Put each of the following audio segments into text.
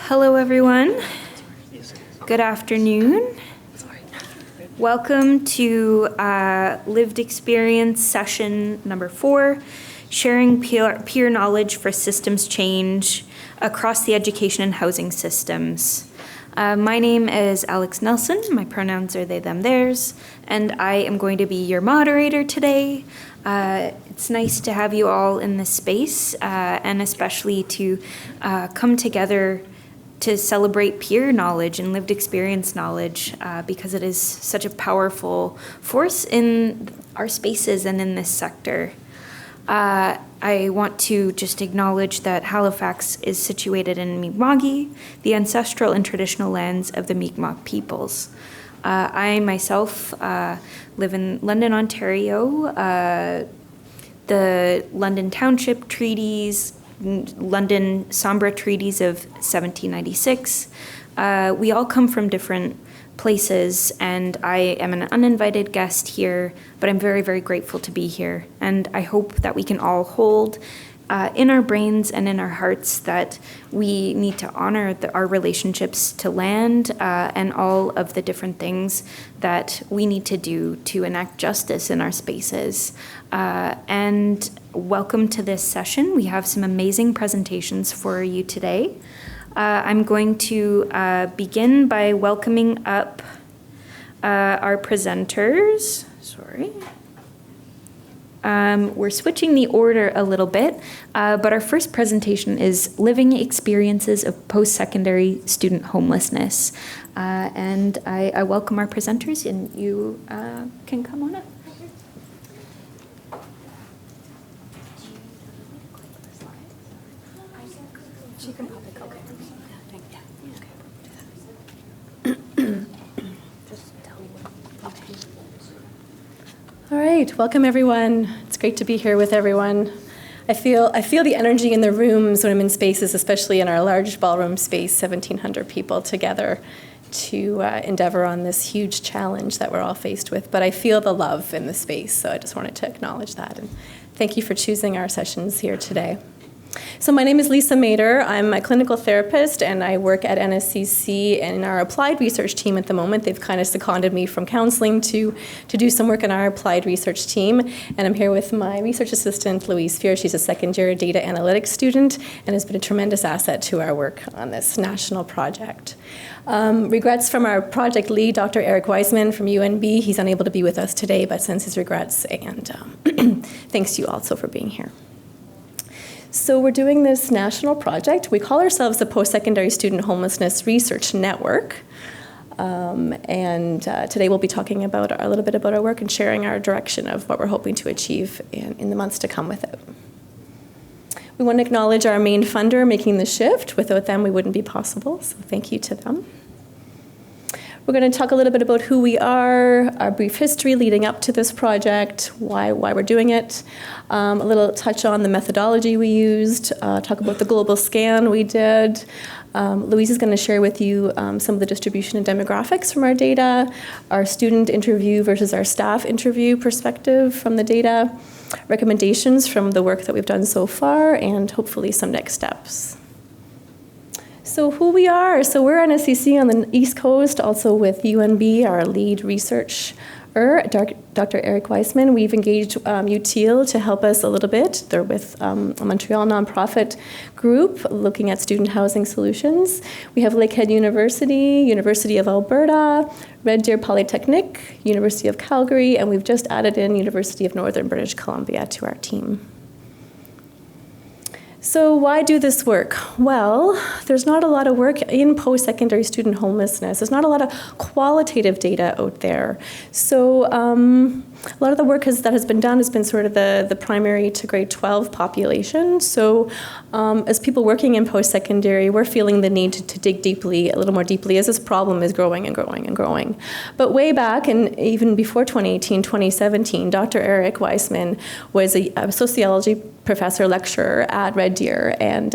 Hello, everyone. Good afternoon. Welcome to Lived Experience session number 4, sharing peer knowledge for systems change across the education and housing systems. My name is Alex Nelson. My pronouns are they, them, theirs, and I am going to be your moderator today. It's nice to have you all in this space, and especially to come together to celebrate peer knowledge and lived experience knowledge, because it is such a powerful force in our spaces and in this sector. I want to just acknowledge that Halifax is situated in Mi'kma'ki, the ancestral and traditional lands of the Mi'kmaq peoples. I myself live in London, Ontario. The London Township Treaties, London Sombra Treaties of 1796. We all come from different places, and I am an uninvited guest here, but I'm very, very grateful to be here. And I hope that we can all hold in our brains and in our hearts that we need to honor our relationships to land and all of the different things that we need to do to enact justice in our spaces. And welcome to this session. We have some amazing presentations for you today. I'm going to begin by welcoming up our presenters. Sorry. We're switching the order a little bit, but our first presentation is Living Experiences of Post-Secondary Student Homelessness. And I welcome our presenters, and you can come on up. She can pop it. Okay. All right, welcome everyone. It's great to be here with everyone. I feel the energy in the rooms when I'm in spaces, especially in our large ballroom space, 1,700 people together to endeavor on this huge challenge that we're all faced with. But I feel the love in the space, so I just wanted to acknowledge that. And thank you for choosing our sessions here today. So my name is Lisa Mader. I'm a clinical therapist, and I work at NSCC in our applied research team at the moment. They've kind of seconded me from counseling to do some work in our applied research team. And I'm here with my research assistant, Louise Fear. She's a second-year data analytics student and has been a tremendous asset to our work on this national project. Regrets from our project lead, Dr. Eric Wiseman from UNB. He's unable to be with us today, but sends his regrets. And thanks to you also for being here. So we're doing this national project. We call ourselves the Post-Secondary Student Homelessness Research Network. And today we'll be talking about a little bit about our work and sharing our direction of what we're hoping to achieve in the months to come with it. We want to acknowledge our main funder making the shift. Without them, we wouldn't be possible, so thank you to them. We're going to talk a little bit about who we are, our brief history leading up to this project, why we're doing it, a little touch on the methodology we used, talk about the global scan we did. Louise is going to share with you some of the distribution and demographics from our data, our student interview versus our staff interview perspective from the data, recommendations from the work that we've done so far, and hopefully some next steps. So who we are, so we're NSCC on the East Coast, also with UNB, our lead researcher, Dr. Eric Wiseman. We've engaged UTIL to help us a little bit. They're with a Montreal nonprofit group looking at student housing solutions. We have Lakehead University, University of Alberta, Red Deer Polytechnic, University of Calgary, and we've just added in University of Northern British Columbia to our team. So why do this work? Well, there's not a lot of work in post-secondary student homelessness. There's not a lot of qualitative data out there. So a lot of the work that has been done has been sort of the primary to grade 12 population. So as people working in post-secondary, we're feeling the need to dig deeply, a little more deeply, as this problem is growing and growing and growing. But way back, and even before 2018, 2017, Dr. Eric Wiseman was a sociology professor lecturer at Red Deer, and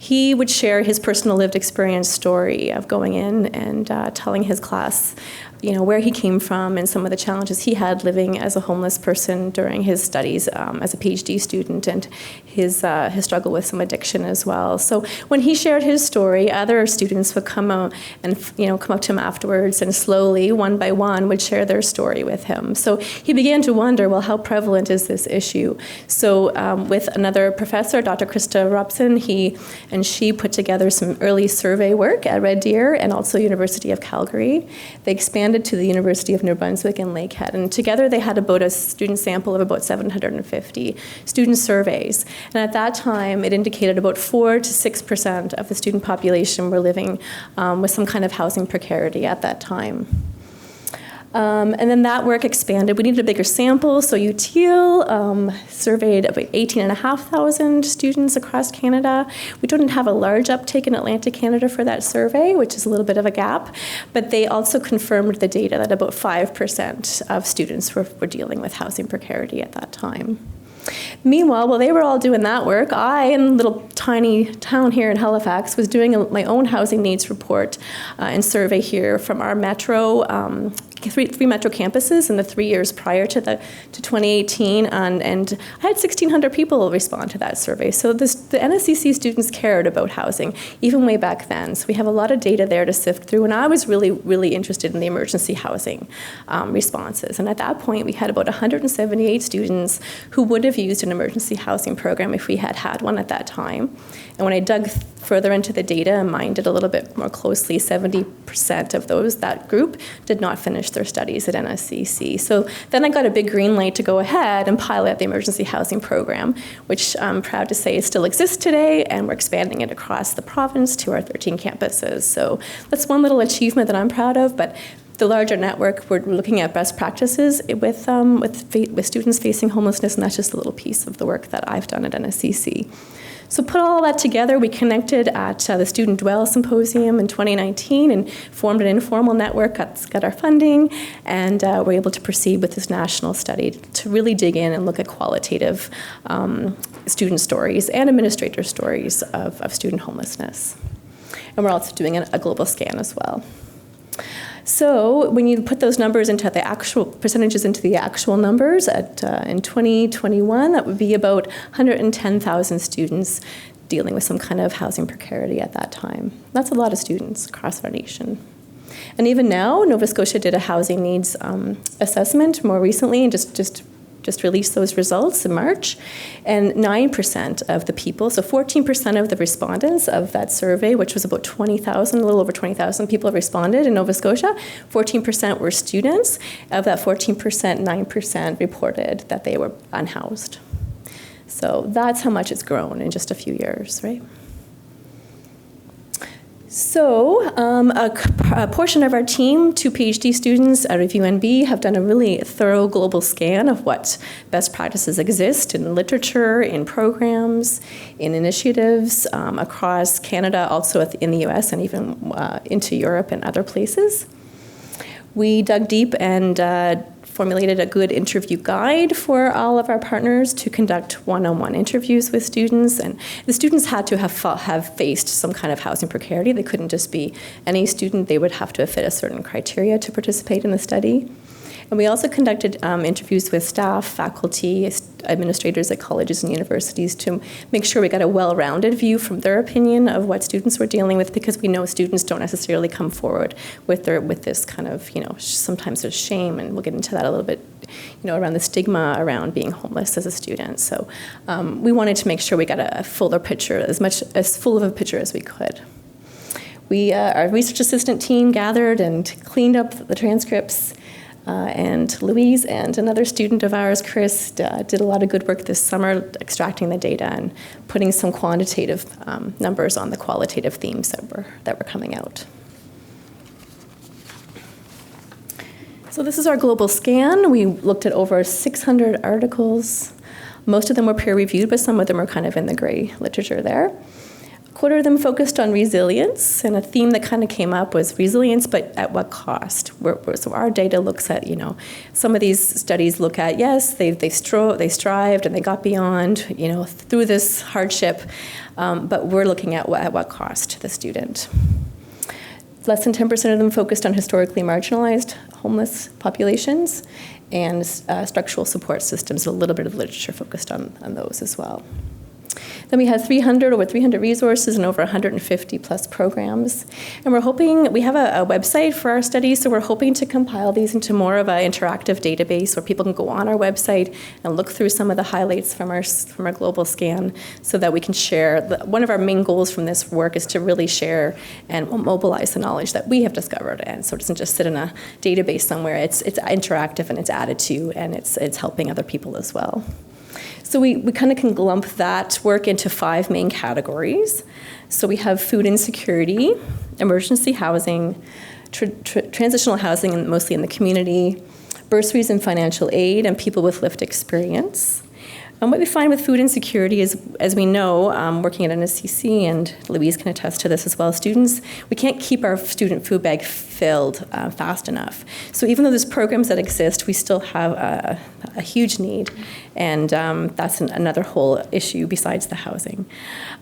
he would share his personal lived experience story of going in and telling his class, where he came from and some of the challenges he had living as a homeless person during his studies as a PhD student, and his struggle with some addiction as well. So when he shared his story, other students would come out and come up to him afterwards and slowly, one by one, would share their story with him. So he began to wonder, well, how prevalent is this issue? So with another professor, Dr. Krista Robson, he and she put together some early survey work at Red Deer and also University of Calgary. They expanded to the University of New Brunswick and Lakehead, and together they had about a student sample of about 750 student surveys. And at that time, it indicated about 4 to 6% of the student population were living with some kind of housing precarity at that time. And then that work expanded. We needed a bigger sample, so UTL surveyed about 18,500 students across Canada. We don't have a large uptake in Atlantic Canada for that survey, which is a little bit of a gap, but they also confirmed the data that about 5% of students were dealing with housing precarity at that time. Meanwhile, while they were all doing that work, I, in a little tiny town here in Halifax, was doing my own housing needs report and survey here from our metro, three metro campuses in the 3 years prior to 2018, and I had 1,600 people respond to that survey. So the NSCC students cared about housing, even way back then. So we have a lot of data there to sift through, and I was really, really interested in the emergency housing responses. And at that point, we had about 178 students who would have used an emergency housing program if we had had one at that time. And when I dug further into the data and mined it a little bit more closely, 70% of that group did not finish their studies at NSCC. So then I got a big green light to go ahead and pilot the emergency housing program, which I'm proud to say still exists today, and we're expanding it across the province to our 13 campuses. So that's one little achievement that I'm proud of, but the larger network, we're looking at best practices with students facing homelessness, and that's just a little piece of the work that I've done at NSCC. So put all that together, we connected at the Student Dwell Symposium in 2019 and formed an informal network, got our funding, and we're able to proceed with this national study to really dig in and look at qualitative student stories and administrator stories of student homelessness. And we're also doing a global scan as well. So when you put those numbers into the actual percentages into the actual numbers, in 2021, that would be about 110,000 students dealing with some kind of housing precarity at that time. That's a lot of students across our nation. And even now, Nova Scotia did a housing needs assessment more recently, and just released those results in March, and 9% of the people, so 14% of the respondents of that survey, which was about 20,000, a little over 20,000 people responded in Nova Scotia, 14% were students. Of that 14%, 9% reported that they were unhoused. So that's how much it's grown in just a few years, right? So a portion of our team, 2 PhD students out of UNB, have done a really thorough global scan of what best practices exist in literature, in programs, in initiatives across Canada, also in the US, and even into Europe and other places. We dug deep and formulated a good interview guide for all of our partners to conduct one-on-one interviews with students, and the students had to have faced some kind of housing precarity. They couldn't just be any student. They would have to fit a certain criteria to participate in the study. And we also conducted interviews with staff, faculty, administrators at colleges and universities to make sure we got a well-rounded view from their opinion of what students were dealing with, because we know students don't necessarily come forward with this kind of, sometimes there's shame, and we'll get into that a little bit, around the stigma around being homeless as a student. So we wanted to make sure we got a fuller picture, as full of a picture as we could. Our research assistant team gathered and cleaned up the transcripts, and Louise and another student of ours, Chris, did a lot of good work this summer extracting the data and putting some quantitative numbers on the qualitative themes that were coming out. So this is our global scan. We looked at over 600 articles. Most of them were peer-reviewed, but some of them are kind of in the gray literature there. quarter of them focused on resilience, and a theme that kind of came up was resilience, but at what cost? So our data looks at, some of these studies look at, yes, they strived and they got beyond, through this hardship, but we're looking at what cost to the student. Less than 10% of them focused on historically marginalized homeless populations, and structural support systems. A little bit of literature focused on those as well. Then we had over 300 resources and over 150 plus programs. And we're hoping, we have a website for our studies, so we're hoping to compile these into more of an interactive database where people can go on our website and look through some of the highlights from our global scan so that we can share. One of our main goals from this work is to really share and mobilize the knowledge that we have discovered. And so it doesn't just sit in a database somewhere, it's interactive and it's added to, and it's helping other people as well. So we kind of can lump that work into 5 main categories. So we have food insecurity, emergency housing, transitional housing, and mostly in the community, bursaries and financial aid, and people with lived experience. And what we find with food insecurity is, as we know, working at NSCC, and Louise can attest to this as well, students, we can't keep our student food bag filled fast enough. So even though there's programs that exist, we still have a huge need, and that's another whole issue besides the housing.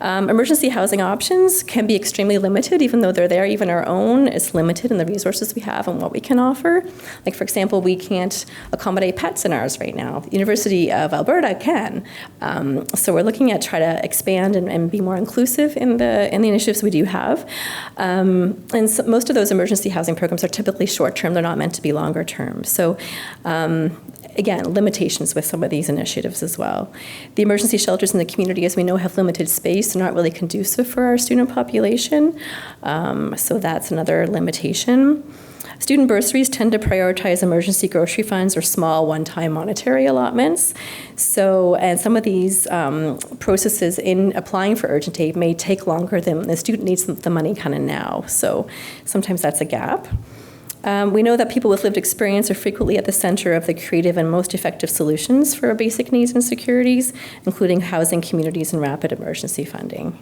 Emergency housing options can be extremely limited, even though they're there. Even our own is limited in the resources we have and what we can offer. Like, for example, we can't accommodate pets in ours right now. The University of Alberta can. So we're looking at try to expand and be more inclusive in the initiatives we do have. And so most of those emergency housing programs are typically short-term. They're not meant to be longer-term. So again, limitations with some of these initiatives as well. The emergency shelters in the community, as we know, have limited space. They're not really conducive for our student population. So that's another limitation. Student bursaries tend to prioritize emergency grocery funds or small one-time monetary allotments. So, and some of these processes in applying for urgent aid may take longer than the student needs the money kind of now. So sometimes that's a gap. We know that people with lived experience are frequently at the center of the creative and most effective solutions for basic needs and securities, including housing, communities, and rapid emergency funding.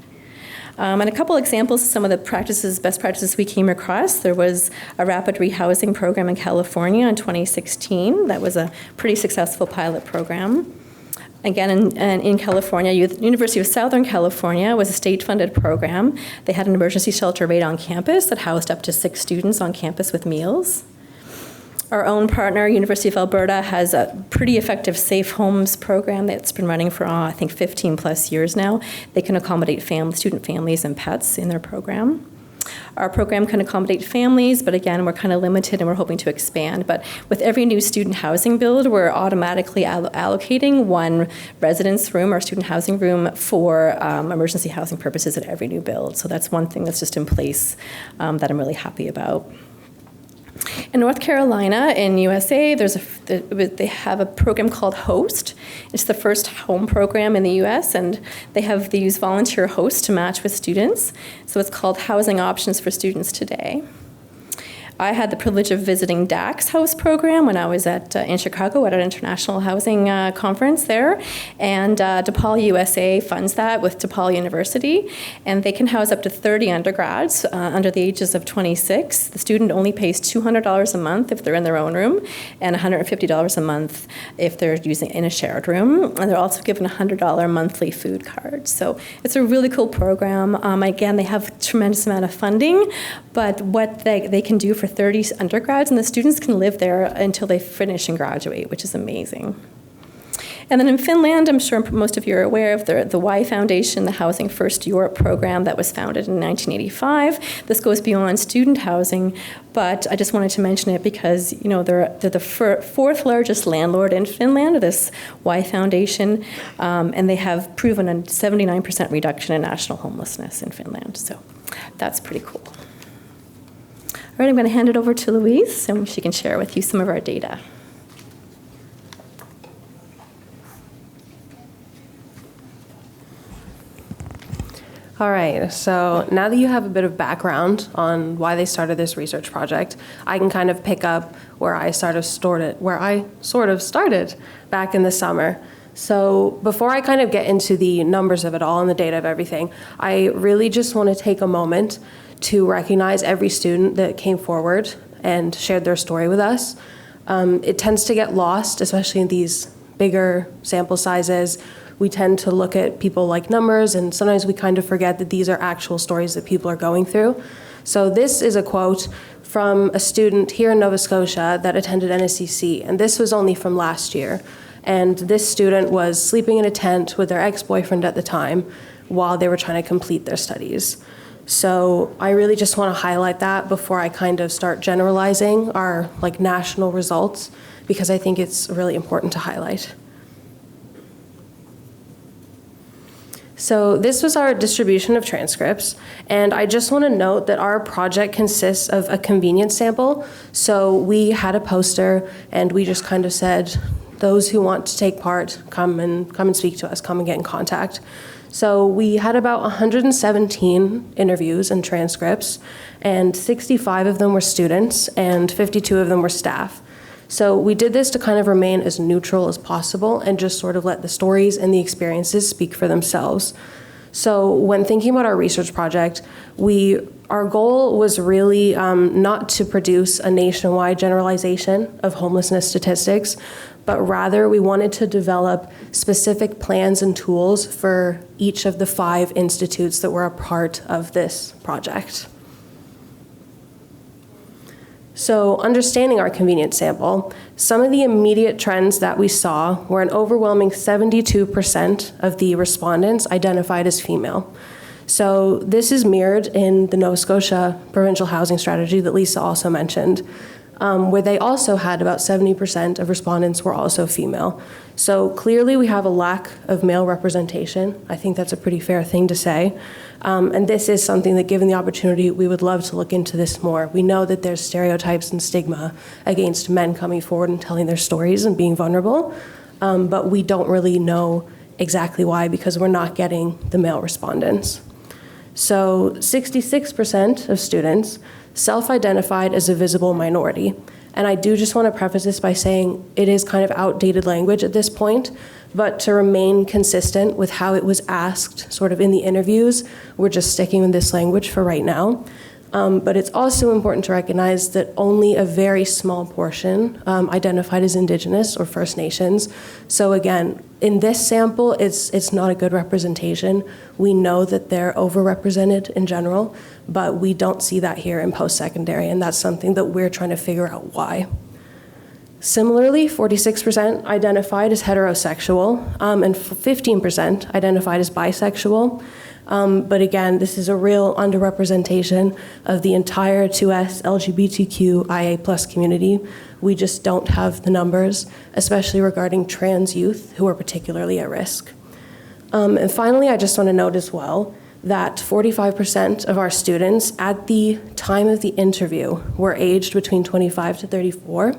And a couple examples of some of the best practices we came across. There was a rapid rehousing program in California in 2016. That was a pretty successful pilot program. Again, in California, University of Southern California was a state-funded program. They had an emergency shelter right on campus that housed up to 6 students on campus with meals. Our own partner, University of Alberta, has a pretty effective safe homes program that's been running for, I think, 15 plus years now. They can accommodate student families and pets in their program. Our program can accommodate families, but again, we're kind of limited and we're hoping to expand. But with every new student housing build, we're automatically allocating 1 residence room or student housing room for emergency housing purposes at every new build. So that's one thing that's just in place that I'm really happy about. In North Carolina, in USA, they have a program called HOST. It's the first home program in the US, and they use volunteer hosts to match with students. So it's called Housing Options for Students Today. I had the privilege of visiting DAC's house program when I was in Chicago at an international housing conference there. And DePaul USA funds that with DePaul University. And they can house up to 30 undergrads under the ages of 26. The student only pays $200 a month if they're in their own room, and $150 a month if they're using in a shared room. And they're also given a $100 monthly food card. So it's a really cool program. Again, they have a tremendous amount of funding, but what they can do for 30 undergrads, and the students can live there until they finish and graduate, which is amazing. And then in Finland, I'm sure most of you are aware of the Y Foundation, the Housing First Europe program that was founded in 1985. This goes beyond student housing, but I just wanted to mention it because they're the 4th largest landlord in Finland, this Y Foundation, and they have proven a 79% reduction in national homelessness in Finland. So that's pretty cool. All right, I'm going to hand it over to Louise so she can share with you some of our data. All right, so now that you have a bit of background on why they started this research project, I can kind of pick up where I sort of started back in the summer. So before I kind of get into the numbers of it all and the data of everything, I really just want to take a moment to recognize every student that came forward and shared their story with us. It tends to get lost, especially in these bigger sample sizes. We tend to look at people like numbers, and sometimes we kind of forget that these are actual stories that people are going through. So this is a quote from a student here in Nova Scotia that attended NSCC, and this was only from last year. And this student was sleeping in a tent with their ex-boyfriend at the time while they were trying to complete their studies. So I really just want to highlight that before I kind of start generalizing our national results, because I think it's really important to highlight. So this was our distribution of transcripts, and I just want to note that our project consists of a convenience sample. So we had a poster, and we just kind of said, those who want to take part, come and speak to us, come and get in contact. So we had about 117 interviews and transcripts, and 65 of them were students, and 52 of them were staff. So we did this to kind of remain as neutral as possible and just sort of let the stories and the experiences speak for themselves. So when thinking about our research project, our goal was really not to produce a nationwide generalization of homelessness statistics, but rather we wanted to develop specific plans and tools for each of the 5 institutes that were a part of this project. So understanding our convenience sample, some of the immediate trends that we saw were an overwhelming 72% of the respondents identified as female. So this is mirrored in the Nova Scotia provincial housing strategy that Lisa also mentioned, where they also had about 70% of respondents were also female. So clearly we have a lack of male representation. I think that's a pretty fair thing to say. And this is something that, given the opportunity, we would love to look into this more. We know that there's stereotypes and stigma against men coming forward and telling their stories and being vulnerable, but we don't really know exactly why, because we're not getting the male respondents. So 66% of students self-identified as a visible minority. And I do just want to preface this by saying it is kind of outdated language at this point, but to remain consistent with how it was asked sort of in the interviews, we're just sticking with this language for right now. But it's also important to recognize that only a very small portion identified as Indigenous or First Nations. So again, in this sample, it's not a good representation. We know that they're overrepresented in general, but we don't see that here in post-secondary, and that's something that we're trying to figure out why. Similarly, 46% identified as heterosexual, and 15% identified as bisexual. But again, this is a real underrepresentation of the entire 2S LGBTQIA+ community. We just don't have the numbers, especially regarding trans youth who are particularly at risk. And finally, I just want to note as well that 45% of our students at the time of the interview were aged between 25 to 34.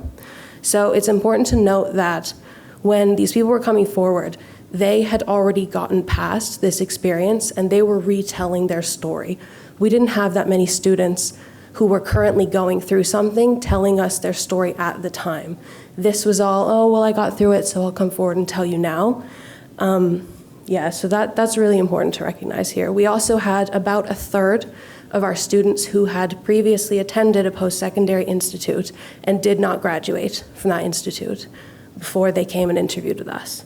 So it's important to note that when these people were coming forward, they had already gotten past this experience and they were retelling their story. We didn't have that many students who were currently going through something telling us their story at the time. This was all, oh, well, I got through it, so I'll come forward and tell you now. So that's really important to recognize here. We also had about a third of our students who had previously attended a post-secondary institute and did not graduate from that institute before they came and interviewed with us.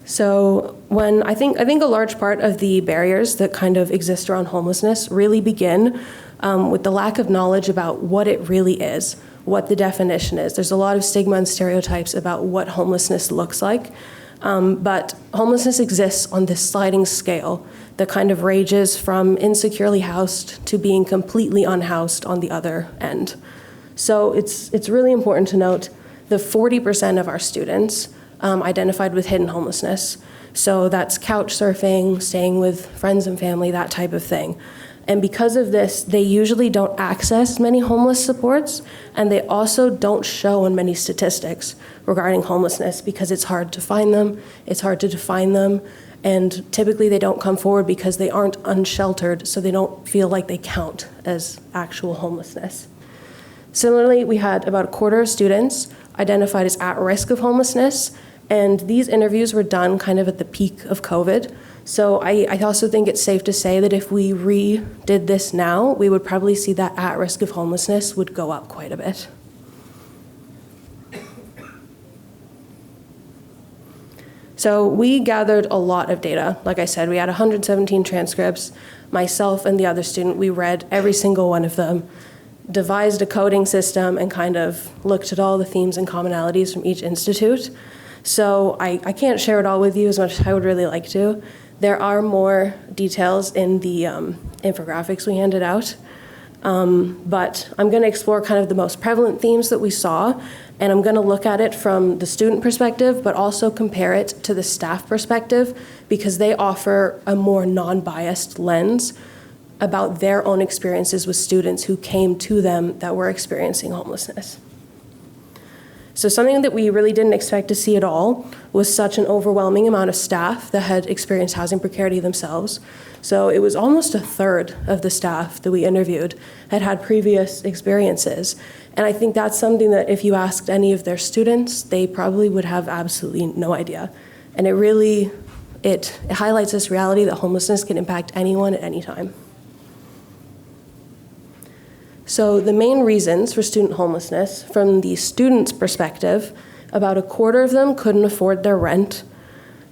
So I think a large part of the barriers that kind of exist around homelessness really begin with the lack of knowledge about what it really is, what the definition is. There's a lot of stigma and stereotypes about what homelessness looks like, but homelessness exists on this sliding scale that kind of ranges from insecurely housed to being completely unhoused on the other end. So it's really important to note the 40% of our students identified with hidden homelessness. So that's couch surfing, staying with friends and family, that type of thing. And because of this, they usually don't access many homeless supports, and they also don't show in many statistics regarding homelessness because it's hard to find them, it's hard to define them, and typically they don't come forward because they aren't unsheltered, so they don't feel like they count as actual homelessness. Similarly, we had about a quarter of students identified as at risk of homelessness. And these interviews were done kind of at the peak of COVID. So I also think it's safe to say that if we redid this now, we would probably see that at risk of homelessness would go up quite a bit. So we gathered a lot of data. Like I said, we had 117 transcripts. Myself and the other student, we read every single one of them, devised a coding system, and kind of looked at all the themes and commonalities from each institute. So I can't share it all with you as much as I would really like to. There are more details in the infographics we handed out. But I'm going to explore kind of the most prevalent themes that we saw, and I'm going to look at it from the student perspective, but also compare it to the staff perspective, because they offer a more non-biased lens about their own experiences with students who came to them that were experiencing homelessness. So something that we really didn't expect to see at all was such an overwhelming amount of staff that had experienced housing precarity themselves. So it was almost a third of the staff that we interviewed had had previous experiences. And I think that's something that if you asked any of their students, they probably would have absolutely no idea. And it highlights this reality that homelessness can impact anyone at any time. So the main reasons for student homelessness, from the student's perspective, about a quarter of them couldn't afford their rent.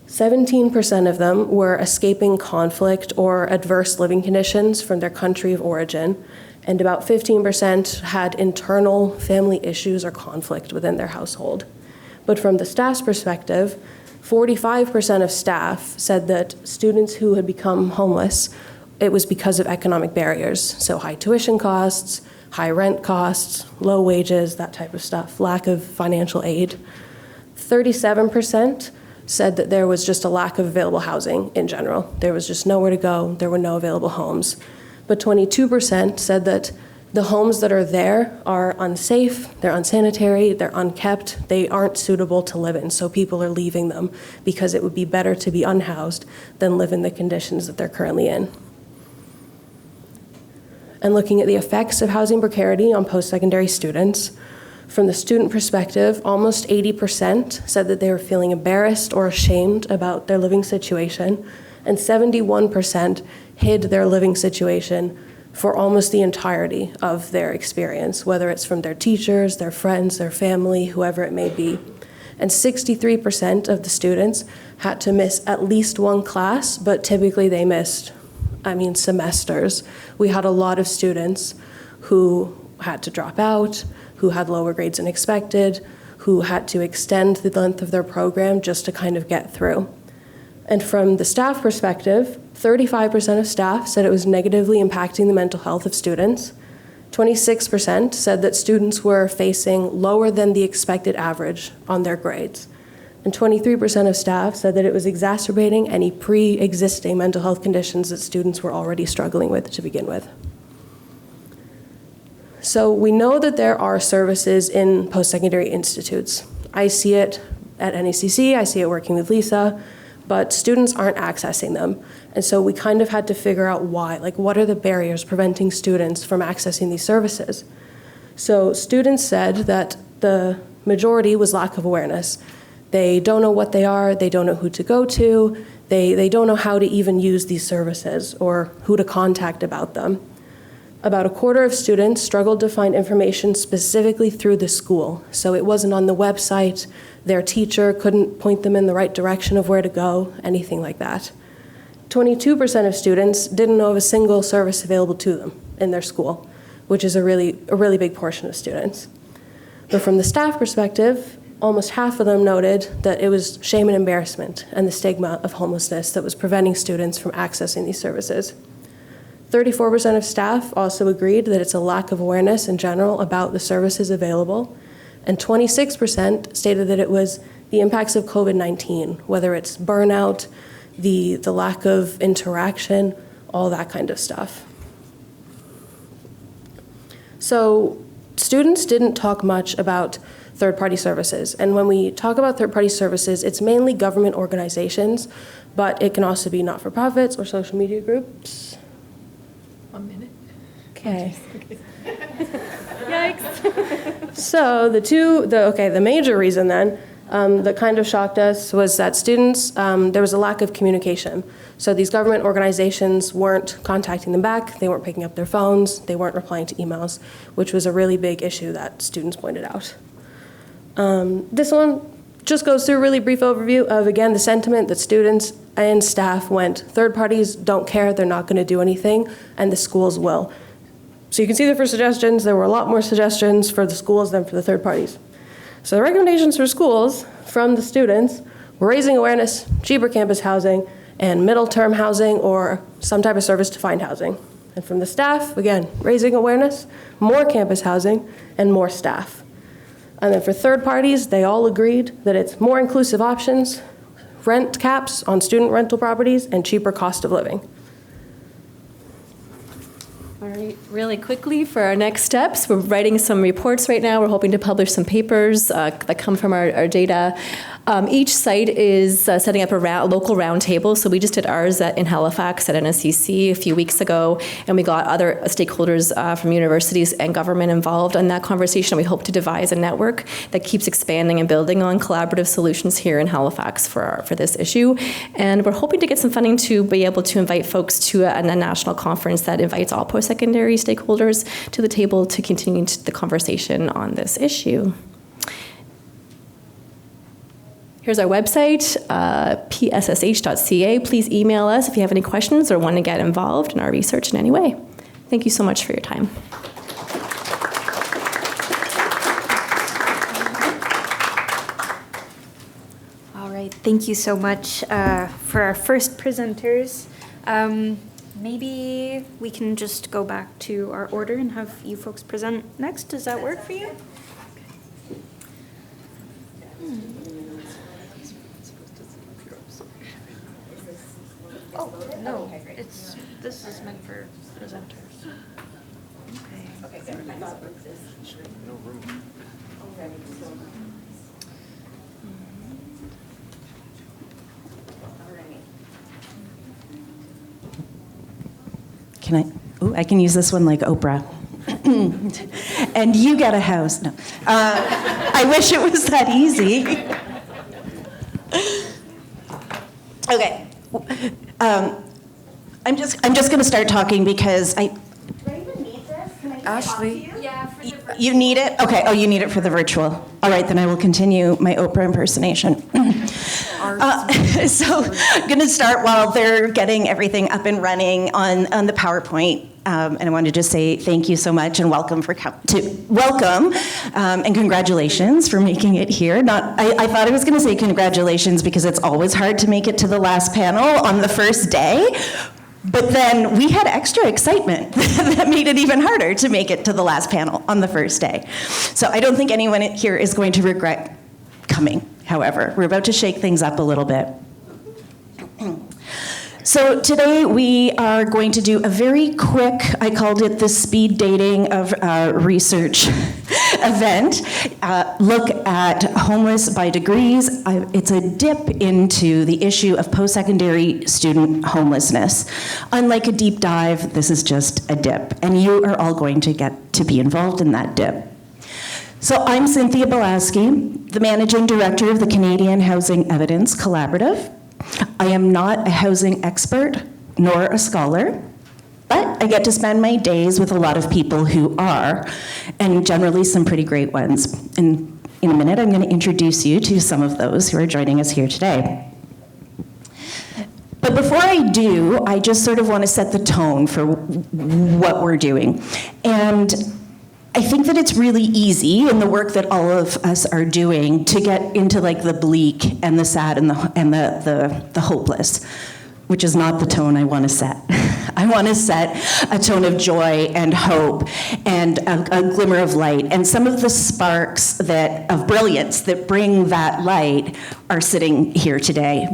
17% of them were escaping conflict or adverse living conditions from their country of origin, and about 15% had internal family issues or conflict within their household. But from the staff's perspective, 45% of staff said that students who had become homeless, it was because of economic barriers, so high tuition costs, high rent costs, low wages, that type of stuff, lack of financial aid. 37% said that there was just a lack of available housing in general. There was just nowhere to go, there were no available homes. But 22% said that the homes that are there are unsafe, they're unsanitary, they're unkept, they aren't suitable to live in, so people are leaving them because it would be better to be unhoused than live in the conditions that they're currently in. And looking at the effects of housing precarity on post-secondary students, from the student perspective, almost 80% said that they were feeling embarrassed or ashamed about their living situation, and 71% hid their living situation for almost the entirety of their experience, whether it's from their teachers, their friends, their family, whoever it may be. And 63% of the students had to miss at least one class, but typically they missed semesters. We had a lot of students who had to drop out, who had lower grades than expected, who had to extend the length of their program just to kind of get through. And from the staff perspective, 35% of staff said it was negatively impacting the mental health of students. 26% said that students were facing lower than the expected average on their grades. And 23% of staff said that it was exacerbating any pre-existing mental health conditions that students were already struggling with to begin with. So we know that there are services in post-secondary institutes. I see it at NACC, I see it working with Lisa, but students aren't accessing them. And so we kind of had to figure out why, like what are the barriers preventing students from accessing these services? So students said that the majority was lack of awareness. They don't know what they are, they don't know who to go to, they don't know how to even use these services or who to contact about them. About a quarter of students struggled to find information specifically through the school. So it wasn't on the website, their teacher couldn't point them in the right direction of where to go, anything like that. 22% of students didn't know of a single service available to them in their school, which is a really big portion of students. But from the staff perspective, almost half of them noted that it was shame and embarrassment and the stigma of homelessness that was preventing students from accessing these services. 34% of staff also agreed that it's a lack of awareness in general about the services available, and 26% stated that it was the impacts of COVID-19, whether it's burnout, the lack of interaction, all that kind of stuff. So students didn't talk much about third-party services. And when we talk about third-party services, it's mainly government organizations, but it can also be not-for-profits or social media groups. 1 minute. Okay. Yikes. So the major reason then that kind of shocked us was that students, there was a lack of communication. So these government organizations weren't contacting them back, they weren't picking up their phones, they weren't replying to emails, which was a really big issue that students pointed out. This one just goes through a really brief overview of, again, the sentiment that students and staff went, third parties don't care, they're not going to do anything, and the schools will. So you can see that for suggestions, there were a lot more suggestions for the schools than for the third parties. So the recommendations for schools from the students were raising awareness, cheaper campus housing, and middle-term housing or some type of service-defined housing. And from the staff, again, raising awareness, more campus housing, and more staff. And then for third parties, they all agreed that it's more inclusive options, rent caps on student rental properties, and cheaper cost of living. All right, really quickly for our next steps, we're writing some reports right now. We're hoping to publish some papers that come from our data. Each site is setting up a local roundtable. So we just did ours in Halifax at NSCC a few weeks ago, and we got other stakeholders from universities and government involved in that conversation. We hope to devise a network that keeps expanding and building on collaborative solutions here in Halifax for this issue. And we're hoping to get some funding to be able to invite folks to a national conference that invites all post-secondary stakeholders to the table to continue the conversation on this issue. Here's our website, pssh.ca. Please email us if you have any questions or want to get involved in our research in any way. Thank you so much for your time. All right, thank you so much for our first presenters. Maybe we can just go back to our order and have you folks present next. Does that work for you? Oh, no, this is meant for presenters. Okay. I can use this one like Oprah. And you get a house. No. I wish it was that easy. Okay. I'm just going to start talking because I. Do I even need this? Can I Ashley? Yeah, for the you need it? Okay. Oh, you need it for the virtual. All right, then I will continue my Oprah impersonation. So I'm going to start while they're getting everything up and running on the PowerPoint. And I wanted to say thank you so much and welcome and congratulations for making it here. I thought I was going to say congratulations because it's always hard to make it to the last panel on the first day. But then we had extra excitement that made it even harder to make it to the last panel on the first day. So I don't think anyone here is going to regret coming, however. We're about to shake things up a little bit. So today we are going to do a very quick, I called it the speed dating of research event, look at homeless by degrees. It's a dip into the issue of post-secondary student homelessness. Unlike a deep dive, this is just a dip, and you are all going to get to be involved in that dip. So I'm Cynthia Belaski, the Managing Director of the Canadian Housing Evidence Collaborative. I am not a housing expert nor a scholar, but I get to spend my days with a lot of people who are, and generally some pretty great ones. And in a minute, I'm going to introduce you to some of those who are joining us here today. But before I do, I just sort of want to set the tone for what we're doing. And I think that it's really easy in the work that all of us are doing to get into like the bleak and the sad and the hopeless, which is not the tone I want to set. I want to set a tone of joy and hope and a glimmer of light. And some of the sparks of brilliance that bring that light are sitting here today.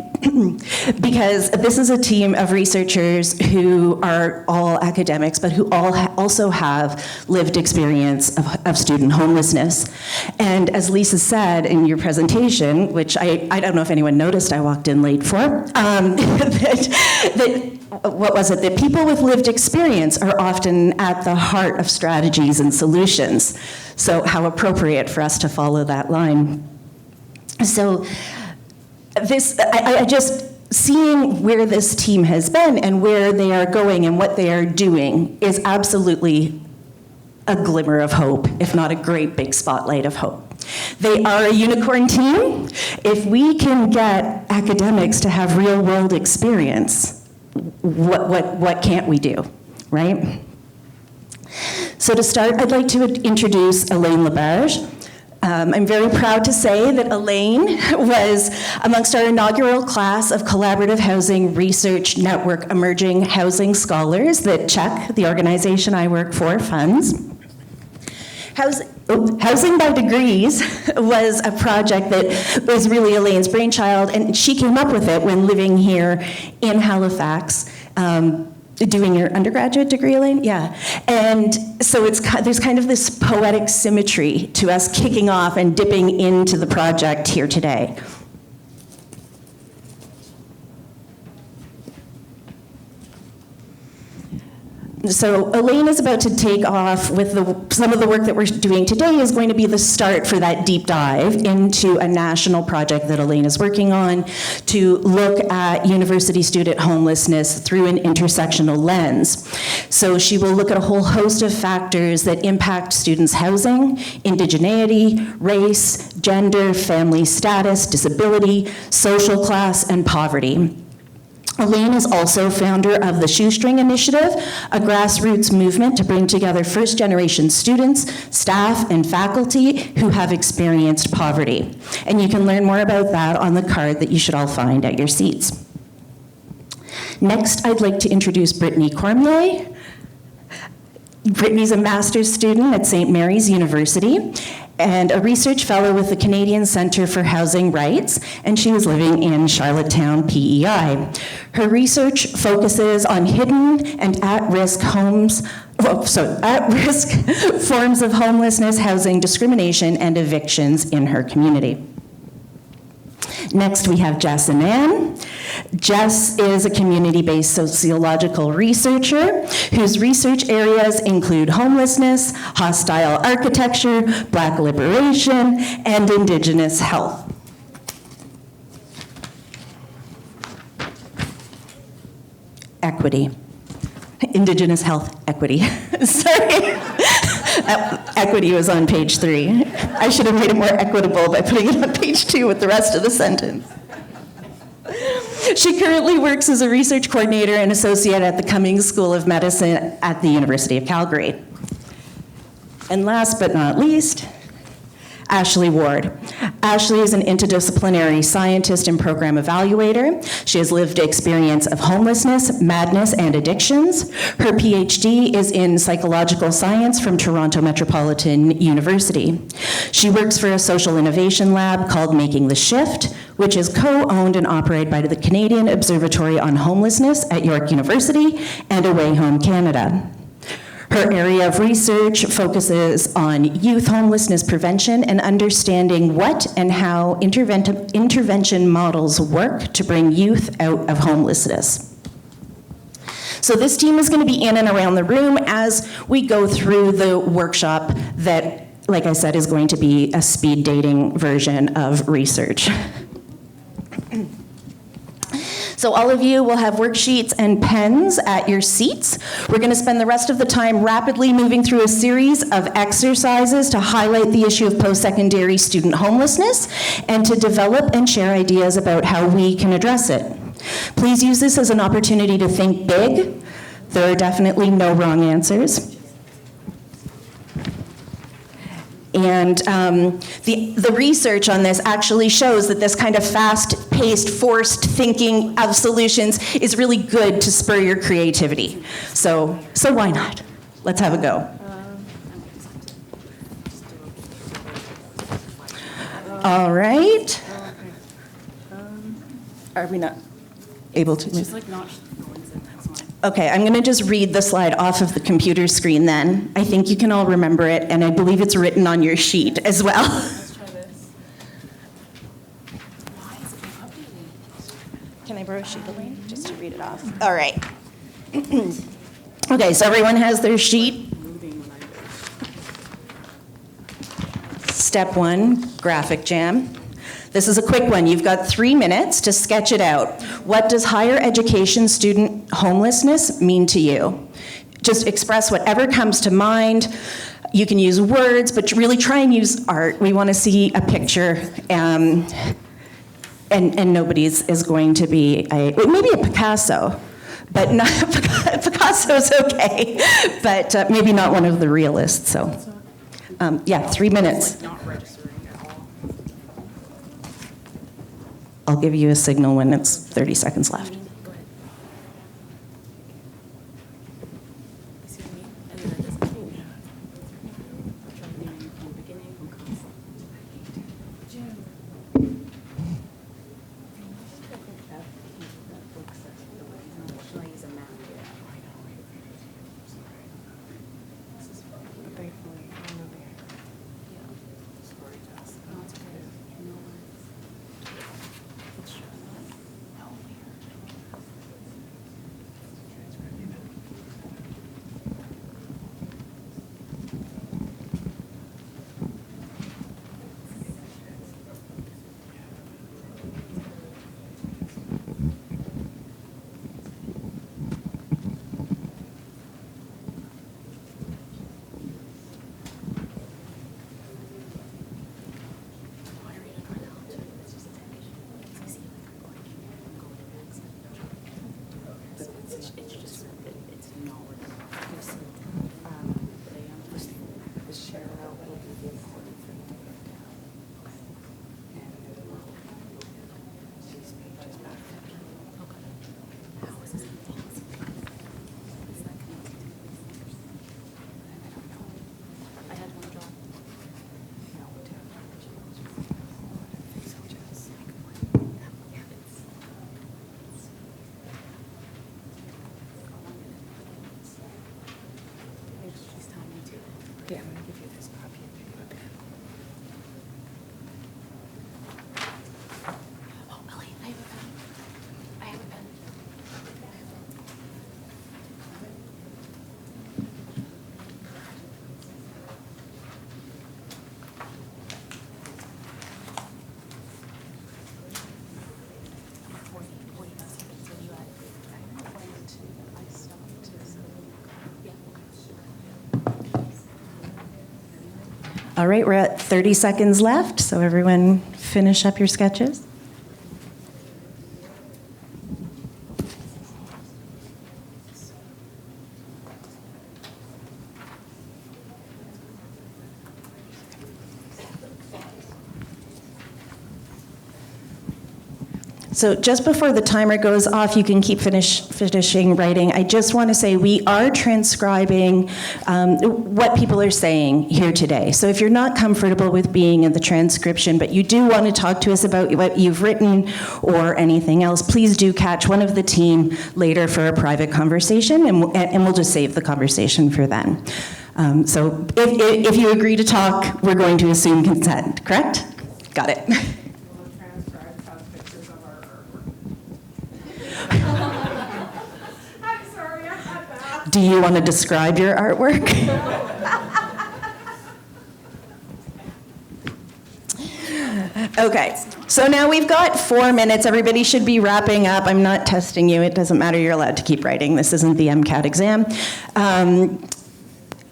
Because this is a team of researchers who are all academics, but who all also have lived experience of student homelessness. And as Lisa said in your presentation, which I don't know if anyone noticed I walked in late for, that that people with lived experience are often at the heart of strategies and solutions. So how appropriate for us to follow that line. So I just, seeing where this team has been and where they are going and what they are doing is absolutely a glimmer of hope, if not a great big spotlight of hope. They are a unicorn team. If we can get academics to have real world experience, what can't we do, right? So to start, I'd like to introduce Elaine Labarge. I'm very proud to say that Elaine was amongst our inaugural class of Collaborative Housing Research Network Emerging Housing Scholars that CHEC, the organization I work for, funds. Housing by Degrees was a project that was really Elaine's brainchild, and she came up with it when living here in Halifax, doing your undergraduate degree, Elaine? Yeah. And so there's kind of this poetic symmetry to us kicking off and dipping into the project here today. So Elaine is about to take off with some of the work that we're doing today is going to be the start for that deep dive into a national project that Elaine is working on to look at university student homelessness through an intersectional lens. So she will look at a whole host of factors that impact students' housing, indigeneity, race, gender, family status, disability, social class, and poverty. Elaine is also founder of the Shoestring Initiative, a grassroots movement to bring together first-generation students, staff, and faculty who have experienced poverty. And you can learn more about that on the card that you should all find at your seats. Next, I'd like to introduce Brittany Cormier. Brittany's a master's student at St. Mary's University and a research fellow with the Canadian Centre for Housing Rights, and she was living in Charlottetown, PEI. Her research focuses on hidden and at-risk forms of homelessness, housing discrimination, and evictions in her community. Next, we have Jess and Ann. Jess is a community-based sociological researcher whose research areas include homelessness, hostile architecture, Black liberation, and Indigenous health. Equity. Indigenous health equity. Sorry. Equity was on page 3. I should have made it more equitable by putting it on page 2 with the rest of the sentence. She currently works as a research coordinator and associate at the Cummings School of Medicine at the University of Calgary. And last but not least, Ashley Ward. Ashley is an interdisciplinary scientist and program evaluator. She has lived experience of homelessness, madness, and addictions. Her PhD is in psychological science from Toronto Metropolitan University. She works for a social innovation lab called Making the Shift, which is co-owned and operated by the Canadian Observatory on Homelessness at York University and Away Home Canada. Her area of research focuses on youth homelessness prevention and understanding what and how intervention models work to bring youth out of homelessness. So this team is going to be in and around the room as we go through the workshop that, like I said, is going to be a speed dating version of research. So all of you will have worksheets and pens at your seats. We're going to spend the rest of the time rapidly moving through a series of exercises to highlight the issue of post-secondary student homelessness and to develop and share ideas about how we can address it. Please use this as an opportunity to think big. There are definitely no wrong answers. And the research on this actually shows that this kind of fast-paced, forced thinking of solutions is really good to spur your creativity. So why not? Let's have a go. All right. Are we not able to move? Okay, I'm going to just read the slide off of the computer screen then. I think you can all remember it, and I believe it's written on your sheet as well. Let's try this. Why is it not updating? Can I borrow a sheet, Elaine, just to read it off? All right. Okay, so everyone has their sheet. Step 1, graphic jam. This is a quick one. You've got 3 minutes to sketch it out. What does higher education student homelessness mean to you? Just express whatever comes to mind. You can use words, but really try and use art. We want to see a picture, and nobody is going to be maybe a Picasso, but not Picasso's okay, but maybe not one of the realists. So, yeah, 3 minutes. I'll give you a signal when it's 30 seconds left. Yeah, I'm gonna give you this copy and maybe a pen. Oh, Ellie, I have a pen. I have a pen. Number 40 seconds. What do you add? I wanted to, I stopped to, yeah, okay. All right, we're at 30 seconds left, so everyone finish up your sketches. So just before the timer goes off, you can keep finishing writing. I just want to say we are transcribing what people are saying here today. So if you're not comfortable with being in the transcription, but you do want to talk to us about what you've written or anything else, please do catch one of the team later for a private conversation, and we'll just save the conversation for then. So if you agree to talk, we're going to assume consent, correct? Got it. Do you want to describe your artwork? Okay, so now we've got 4 minutes. Everybody should be wrapping up. I'm not testing you. It doesn't matter. You're allowed to keep writing. This isn't the MCAT exam.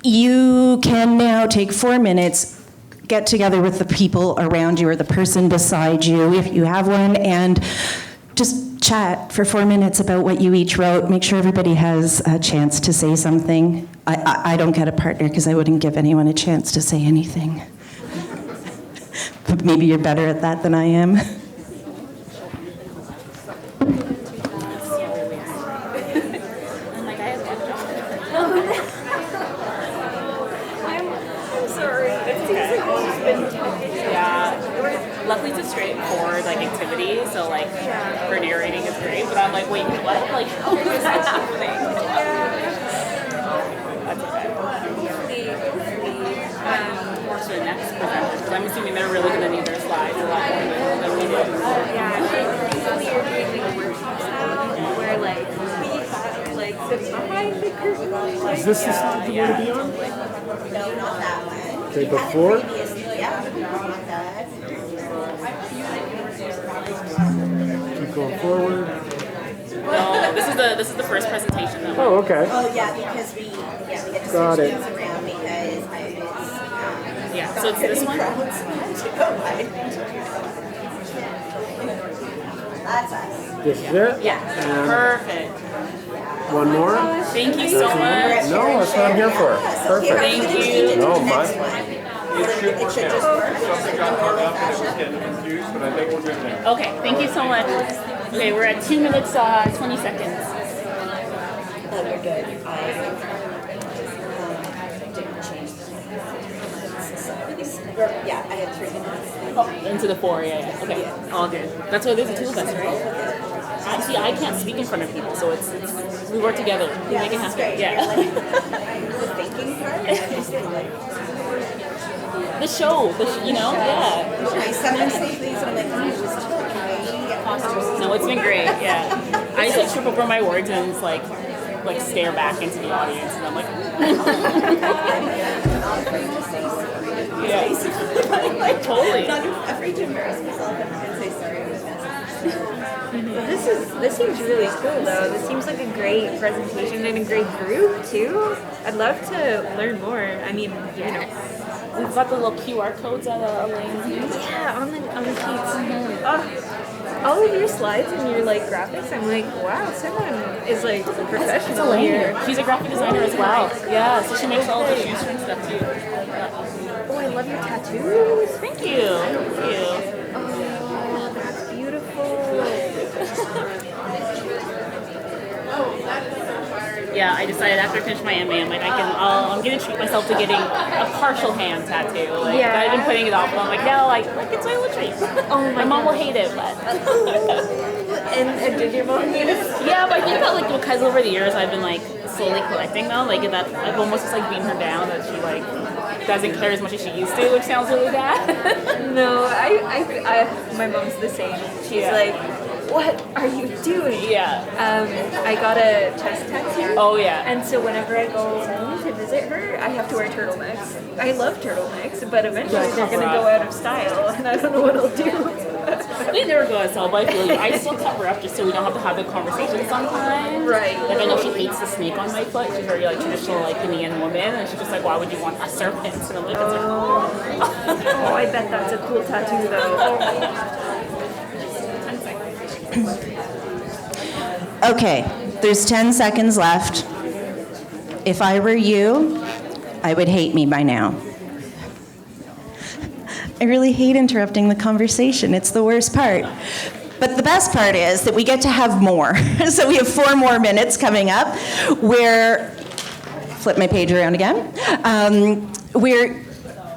You can now take 4 minutes, get together with the people around you or the person beside you, if you have one, and just chat for 4 minutes about what you each wrote. Make sure everybody has a chance to say something. I don't get a partner because I wouldn't give anyone a chance to say anything. But maybe you're better at that than I am. Luckily, it's a straightforward activity, so for narrating is great. But I'm like, wait, what? How is that happening? That's okay. More to the next presenter, because I'm assuming they're really going to need their slides a lot more than we do. behind the curtain. Is this the slide you want to be on? No, not that one. Okay, before? Yeah, not that. Keep going forward. No, this is the first presentation though. Oh, okay. Oh, yeah, because we had to Got switch it. things around because I was Yeah, so it's this one. That's us. This is it? Yeah. Perfect. One more? Thank you so much. No, that's what I'm here for. Perfect. Thank you. No, my. It should just work. Something got hung up and it was getting confused, but I think we're good now. Okay, thank you so much. Okay, we're at 2 minutes, 20 seconds. Oh, you're good. I didn't change yeah, I had 3 minutes. Oh, into the 4, yeah. Okay, all good. That's why there's a 2 of us, right? See, I can't speak in front of people, so it's we work together. We make it happen. Yeah. The thinking part. The show, you know, yeah. I sometimes say things and I'm like, oh, it was too No, it's been great, yeah. I just like trip over my words and it's like stare back into the audience and I'm like, yeah. Like, totally. I'm not afraid to embarrass myself and say sorry. This seems really cool though. This seems like a great presentation and a great group too. I'd love to learn more. I mean, you know. We've got the little QR codes that are linked. Yeah, on the sheets. Oh, all of your slides and your like graphics, I'm like, wow, someone is like professional here. She's a graphic designer as well. Yeah, so she makes all the shoestring stuff too. Yeah. Oh, I love your tattoos. Thank you. Thank you. Oh, that's beautiful. Yeah, I decided after I finished my MA, I'm like, I'm gonna treat myself to getting a partial hand tattoo. Like, Yeah. I've been putting it off, but I'm like, no, like it's my little treat. Oh my mom will hate it, but. and did your mom need it? Yeah, but I think that like because over the years I've been like slowly collecting them, like that I've almost just like beaten her down that she like doesn't care as much as she used to, which sounds really bad. No, my mom's the same. She's like, what are you doing? Yeah. I got a chest tattoo. Oh yeah. And so whenever I go home to visit her, I have to wear turtlenecks. I love turtlenecks, but eventually they're going to go out of style, and I don't know what I'll do. They never go out of style, but I feel you. I still cover up just so we don't have to have the conversation sometimes. Right. Like I know she hates the snake on my foot. She's very like traditional like Indian woman, and she's just like, why would you want a serpent? And I'm like, Oh, I bet that's a cool tattoo though. Okay, there's 10 seconds left. If I were you, I would hate me by now. I really hate interrupting the conversation. It's the worst part. But the best part is that we get to have more. So we have 4 more minutes coming up where, flip my page around again, where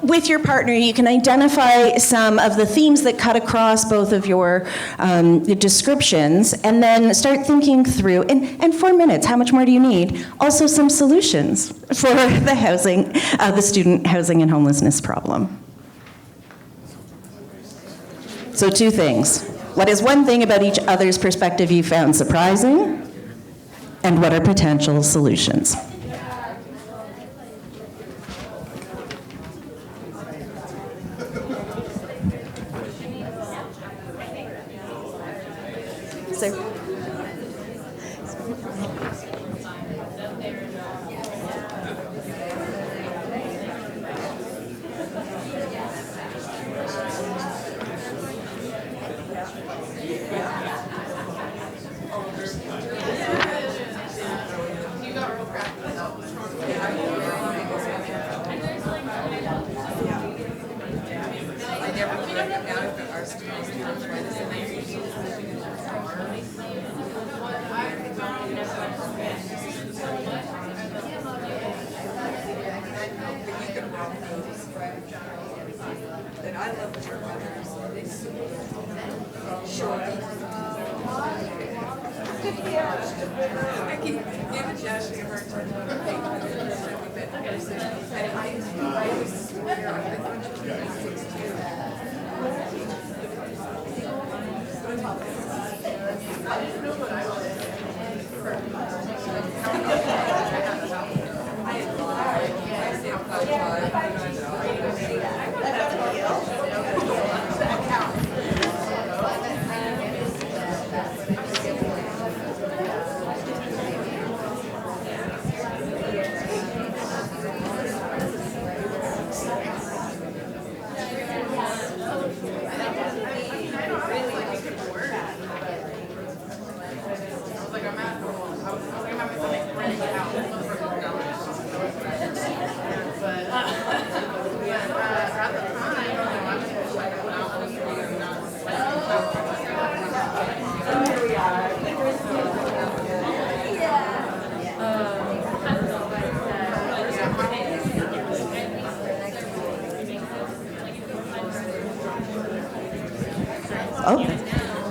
with your partner, you can identify some of the themes that cut across both of your descriptions and then start thinking through, and 4 minutes, how much more do you need? Also some solutions for the housing, the student housing and homelessness problem. So 2 things. What is one thing about each other's perspective you found surprising? And what are potential solutions?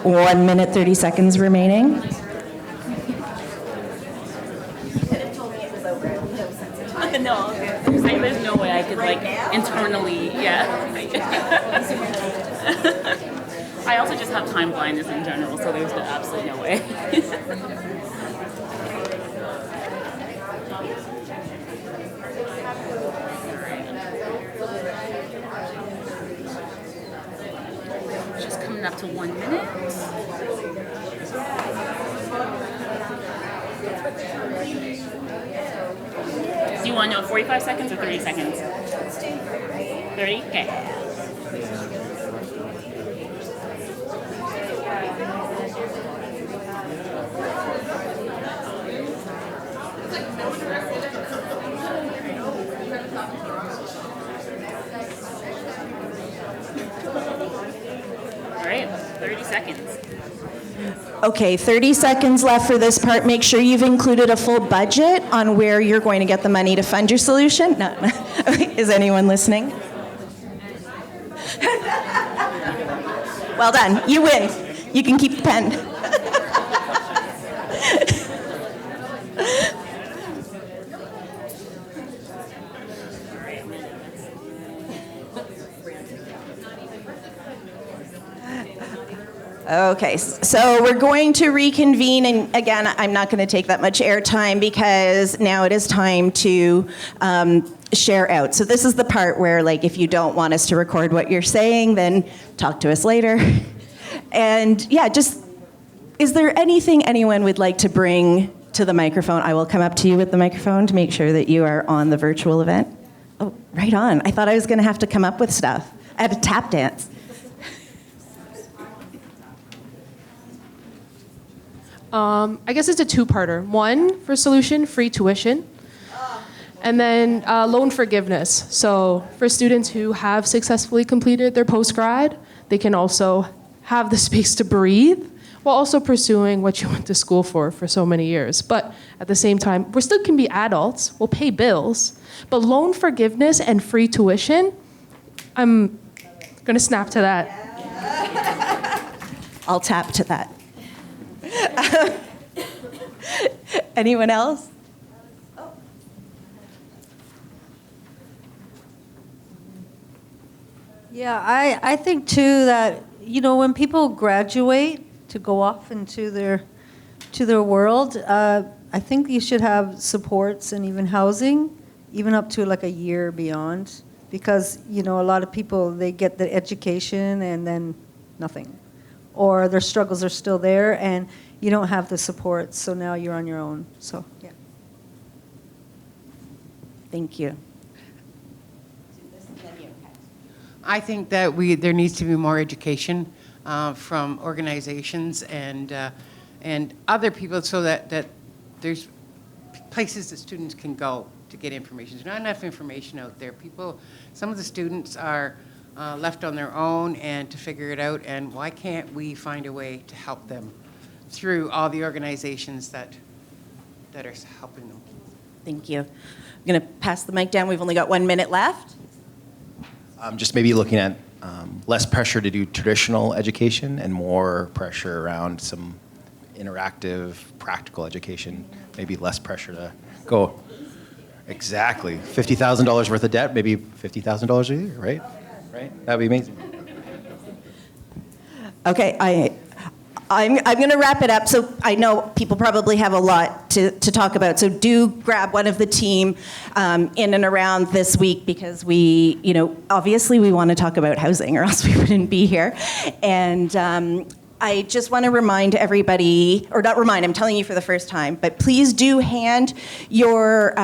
1 minute, 30 seconds remaining. No, like, there's no way I could like internally, yeah. I also just have time blindness in general, so there's absolutely no way. Just coming up to 1 minute. Do you want to know 45 seconds or 30 seconds? 30? Okay. All right, 30 seconds. Okay, 30 seconds left for this part. Make sure you've included a full budget on where you're going to get the money to fund your solution. No. Is anyone listening? Well done. You win. You can keep the pen. Okay, so we're going to reconvene, and again, I'm not going to take that much airtime because now it is time to share out. So this is the part where, like, if you don't want us to record what you're saying, then talk to us later. And yeah, just, is there anything anyone would like to bring to the microphone? I will come up to you with the microphone to make sure that you are on the virtual event. Oh, right on. I thought I was going to have to come up with stuff. I had a tap dance. I guess it's a two-parter. One, for solution, free tuition. And then loan forgiveness. So for students who have successfully completed their post-grad, they can also have the space to breathe while also pursuing what you went to school for so many years. But at the same time, we still can be adults, we'll pay bills, but loan forgiveness and free tuition, I'm gonna snap to that. I'll tap to that. Anyone else? Yeah, I think too that, you know, when people graduate to go off into their world, I think you should have supports and even housing, even up to like a year beyond, because, you know, a lot of people, they get the education and then nothing, or their struggles are still there and you don't have the support, so now you're on your own. So yeah. Thank you. I think that there needs to be more education from organizations and other people, so that there's places that students can go to get information. There's not enough information out there. Some of the students are left on their own and to figure it out, and why can't we find a way to help them through all the organizations that are helping them? Thank you. I'm going to pass the mic down. We've only got 1 minute left. Just maybe looking at less pressure to do traditional education and more pressure around some interactive, practical education. Maybe less pressure to go. Exactly. $50,000 worth of debt, maybe $50,000 a year, right? Right? That would be amazing. Okay, I'm going to wrap it up. So I know people probably have a lot to talk about. So do grab one of the team in and around this week, because we, you know, obviously we want to talk about housing or else we wouldn't be here. And I just want to remind everybody, or not remind, I'm telling you for the first time, but please do hand your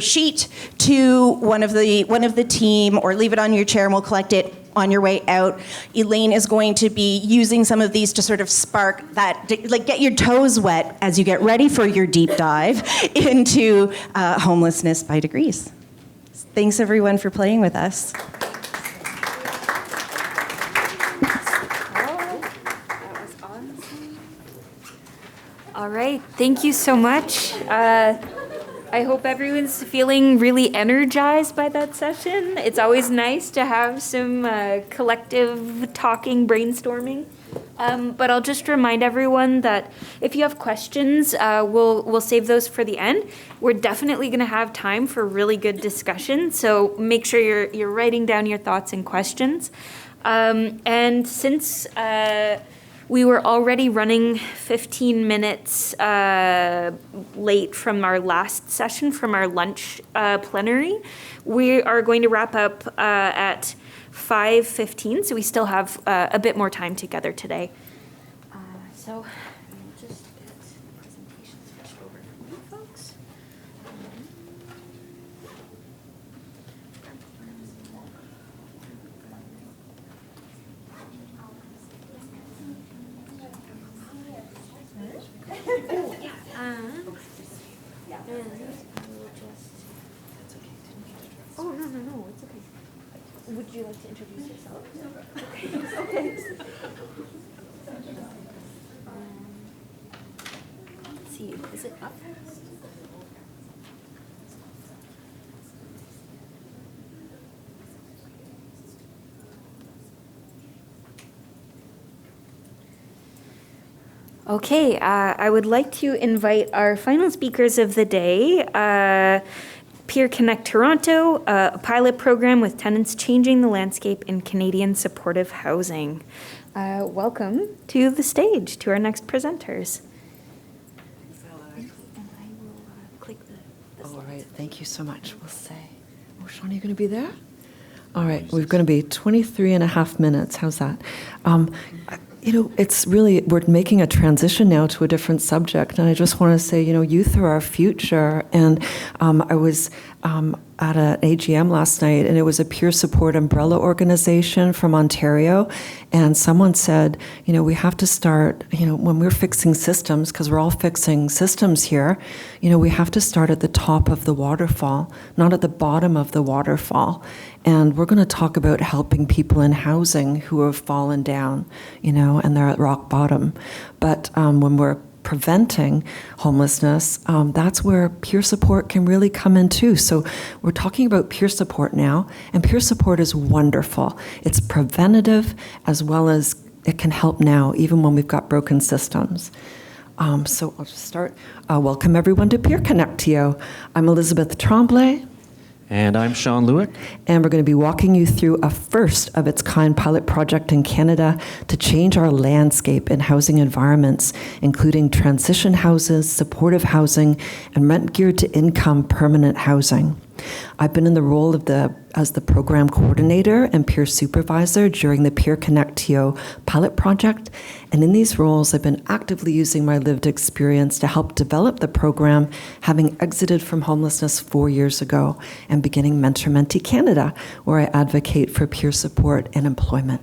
sheet to one of the team, or leave it on your chair and we'll collect it on your way out. Elaine is going to be using some of these to sort of spark that, like, get your toes wet as you get ready for your deep dive into homelessness by degrees. Thanks everyone for playing with us. All right, thank you so much. I hope everyone's feeling really energized by that session. It's always nice to have some collective talking, brainstorming. But I'll just remind everyone that if you have questions, we'll save those for the end. We're definitely going to have time for really good discussion, so make sure you're writing down your thoughts and questions. And since we were already running 15 minutes late from our last session, from our lunch plenary, we are going to wrap up at 5:15, so we still have a bit more time together today. So I'll just get presentation switched over for you folks. Oh, no, it's okay. Would you like to introduce yourself? Okay. Let's see, is it up? Okay, I would like to invite our final speakers of the day. Peer Connect Toronto, a pilot program with tenants changing the landscape in Canadian supportive housing. Welcome to the stage, to our next presenters. And I will click the All right, thank you so much. We'll say, oh, Sean, are you going to be there? All right, we're going to be 23 and a half minutes. How's that? It's really, we're making a transition now to a different subject, and I just want to say, youth are our future. And I was at an AGM last night, and it was a peer support umbrella organization from Ontario, and someone said, we have to start, when we're fixing systems, because we're all fixing systems here, we have to start at the top of the waterfall, not at the bottom of the waterfall. And we're going to talk about helping people in housing who have fallen down, and they're at rock bottom. But when we're preventing homelessness, that's where peer support can really come in too. So we're talking about peer support now, and peer support is wonderful. It's preventative as well as it can help now, even when we've got broken systems. So I'll just start. Welcome everyone to Peer Connect TO. I'm Elizabeth Tremblay. And I'm Sean Lewick. And we're going to be walking you through a first-of-its-kind pilot project in Canada to change our landscape in housing environments, including transition houses, supportive housing, and rent-geared-to-income permanent housing. I've been in the role as the program coordinator and peer supervisor during the Peer Connect TO pilot project, and in these roles I've been actively using my lived experience to help develop the program, having exited from homelessness 4 years ago and beginning Mentor Mentee Canada, where I advocate for peer support and employment.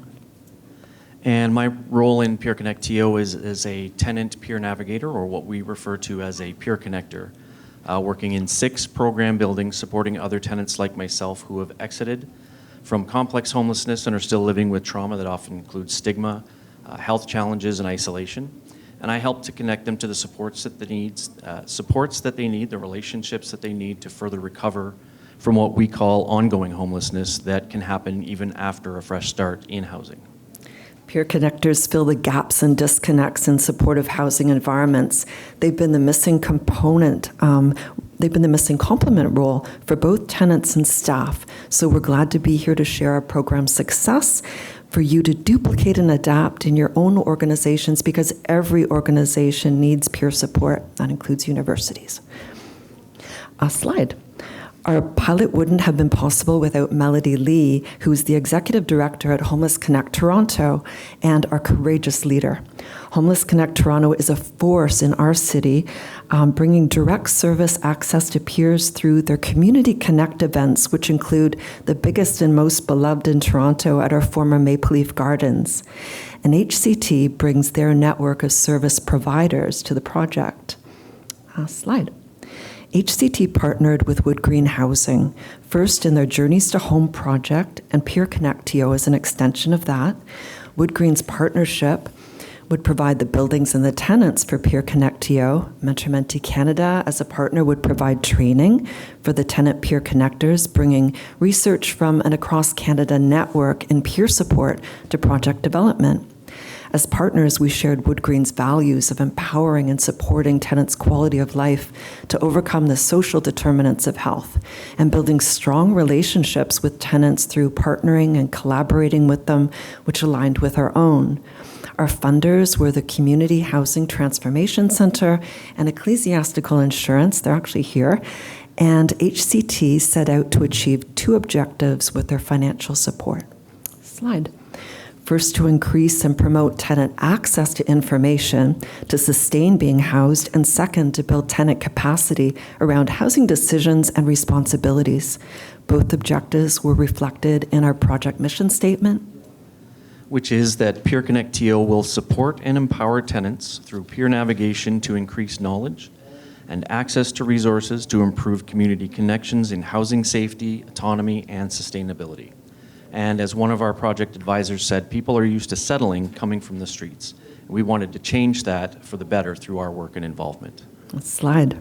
And my role in Peer Connect TO is a tenant peer navigator, or what we refer to as a peer connector. Working in 6 program buildings, supporting other tenants like myself who have exited from complex homelessness and are still living with trauma that often includes stigma, health challenges, and isolation. And I help to connect them to the supports that they need, the relationships that they need to further recover from what we call ongoing homelessness that can happen even after a fresh start in housing. Peer connectors fill the gaps and disconnects in supportive housing environments. They've been the missing component. They've been the missing complement role for both tenants and staff. So we're glad to be here to share our program's success, for you to duplicate and adapt in your own organizations, because every organization needs peer support. That includes universities. A slide. Our pilot wouldn't have been possible without Melody Lee, who's the executive director at Homeless Connect Toronto and our courageous leader. Homeless Connect Toronto is a force in our city, bringing direct service access to peers through their Community Connect events, which include the biggest and most beloved in Toronto at our former Maple Leaf Gardens. And HCT brings their network of service providers to the project. Slide. HCT partnered with Wood Green Housing, first in their Journeys to Home project, and Peer Connect TO is an extension of that. Wood Green's partnership would provide the buildings and the tenants for Peer Connect TO. Mentor Mentee Canada, as a partner, would provide training for the tenant peer connectors, bringing research from an across Canada network in peer support to project development. As partners, we shared Wood Green's values of empowering and supporting tenants' quality of life to overcome the social determinants of health and building strong relationships with tenants through partnering and collaborating with them, which aligned with our own. Our funders were the Community Housing Transformation Center and Ecclesiastical Insurance, they're actually here, and HCT set out to achieve 2 objectives with their financial support. Slide. First, to increase and promote tenant access to information to sustain being housed, and second, to build tenant capacity around housing decisions and responsibilities. Both objectives were reflected in our project mission statement, which is that Peer Connect TO will support and empower tenants through peer navigation to increase knowledge and access to resources to improve community connections in housing safety, autonomy, and sustainability. And as one of our project advisors said, people are used to settling coming from the streets. We wanted to change that for the better through our work and involvement. Slide.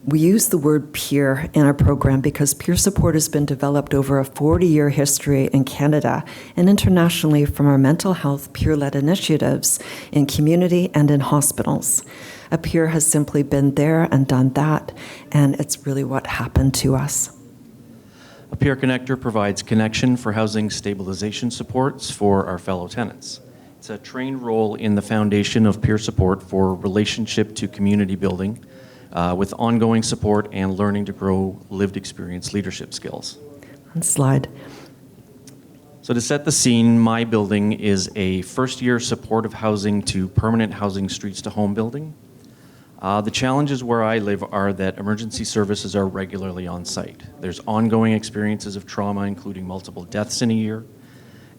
We use the word peer in our program because peer support has been developed over a 40-year history in Canada and internationally from our mental health peer-led initiatives in community and in hospitals. A peer has simply been there and done that, and it's really what happened to us. A peer connector provides connection for housing stabilization supports for our fellow tenants. It's a trained role in the foundation of peer support for relationship to community building with ongoing support and learning to grow lived experience leadership skills. And slide. So to set the scene, my building is a first-year supportive housing to permanent housing streets to home building. The challenges where I live are that emergency services are regularly on site. There's ongoing experiences of trauma, including multiple deaths in a year,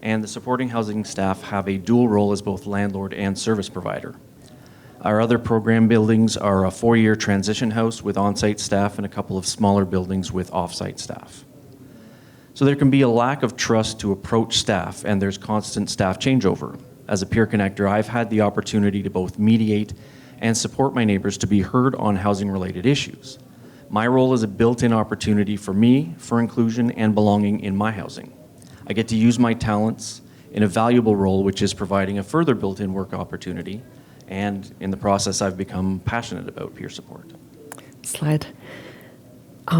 and the supporting housing staff have a dual role as both landlord and service provider. Our other program buildings are a 4-year transition house with on-site staff and a couple of smaller buildings with off-site staff. So there can be a lack of trust to approach staff, and there's constant staff changeover. As a peer connector, I've had the opportunity to both mediate and support my neighbors to be heard on housing-related issues. My role is a built-in opportunity for me for inclusion and belonging in my housing. I get to use my talents in a valuable role, which is providing a further built-in work opportunity, and in the process, I've become passionate about peer support. Slide.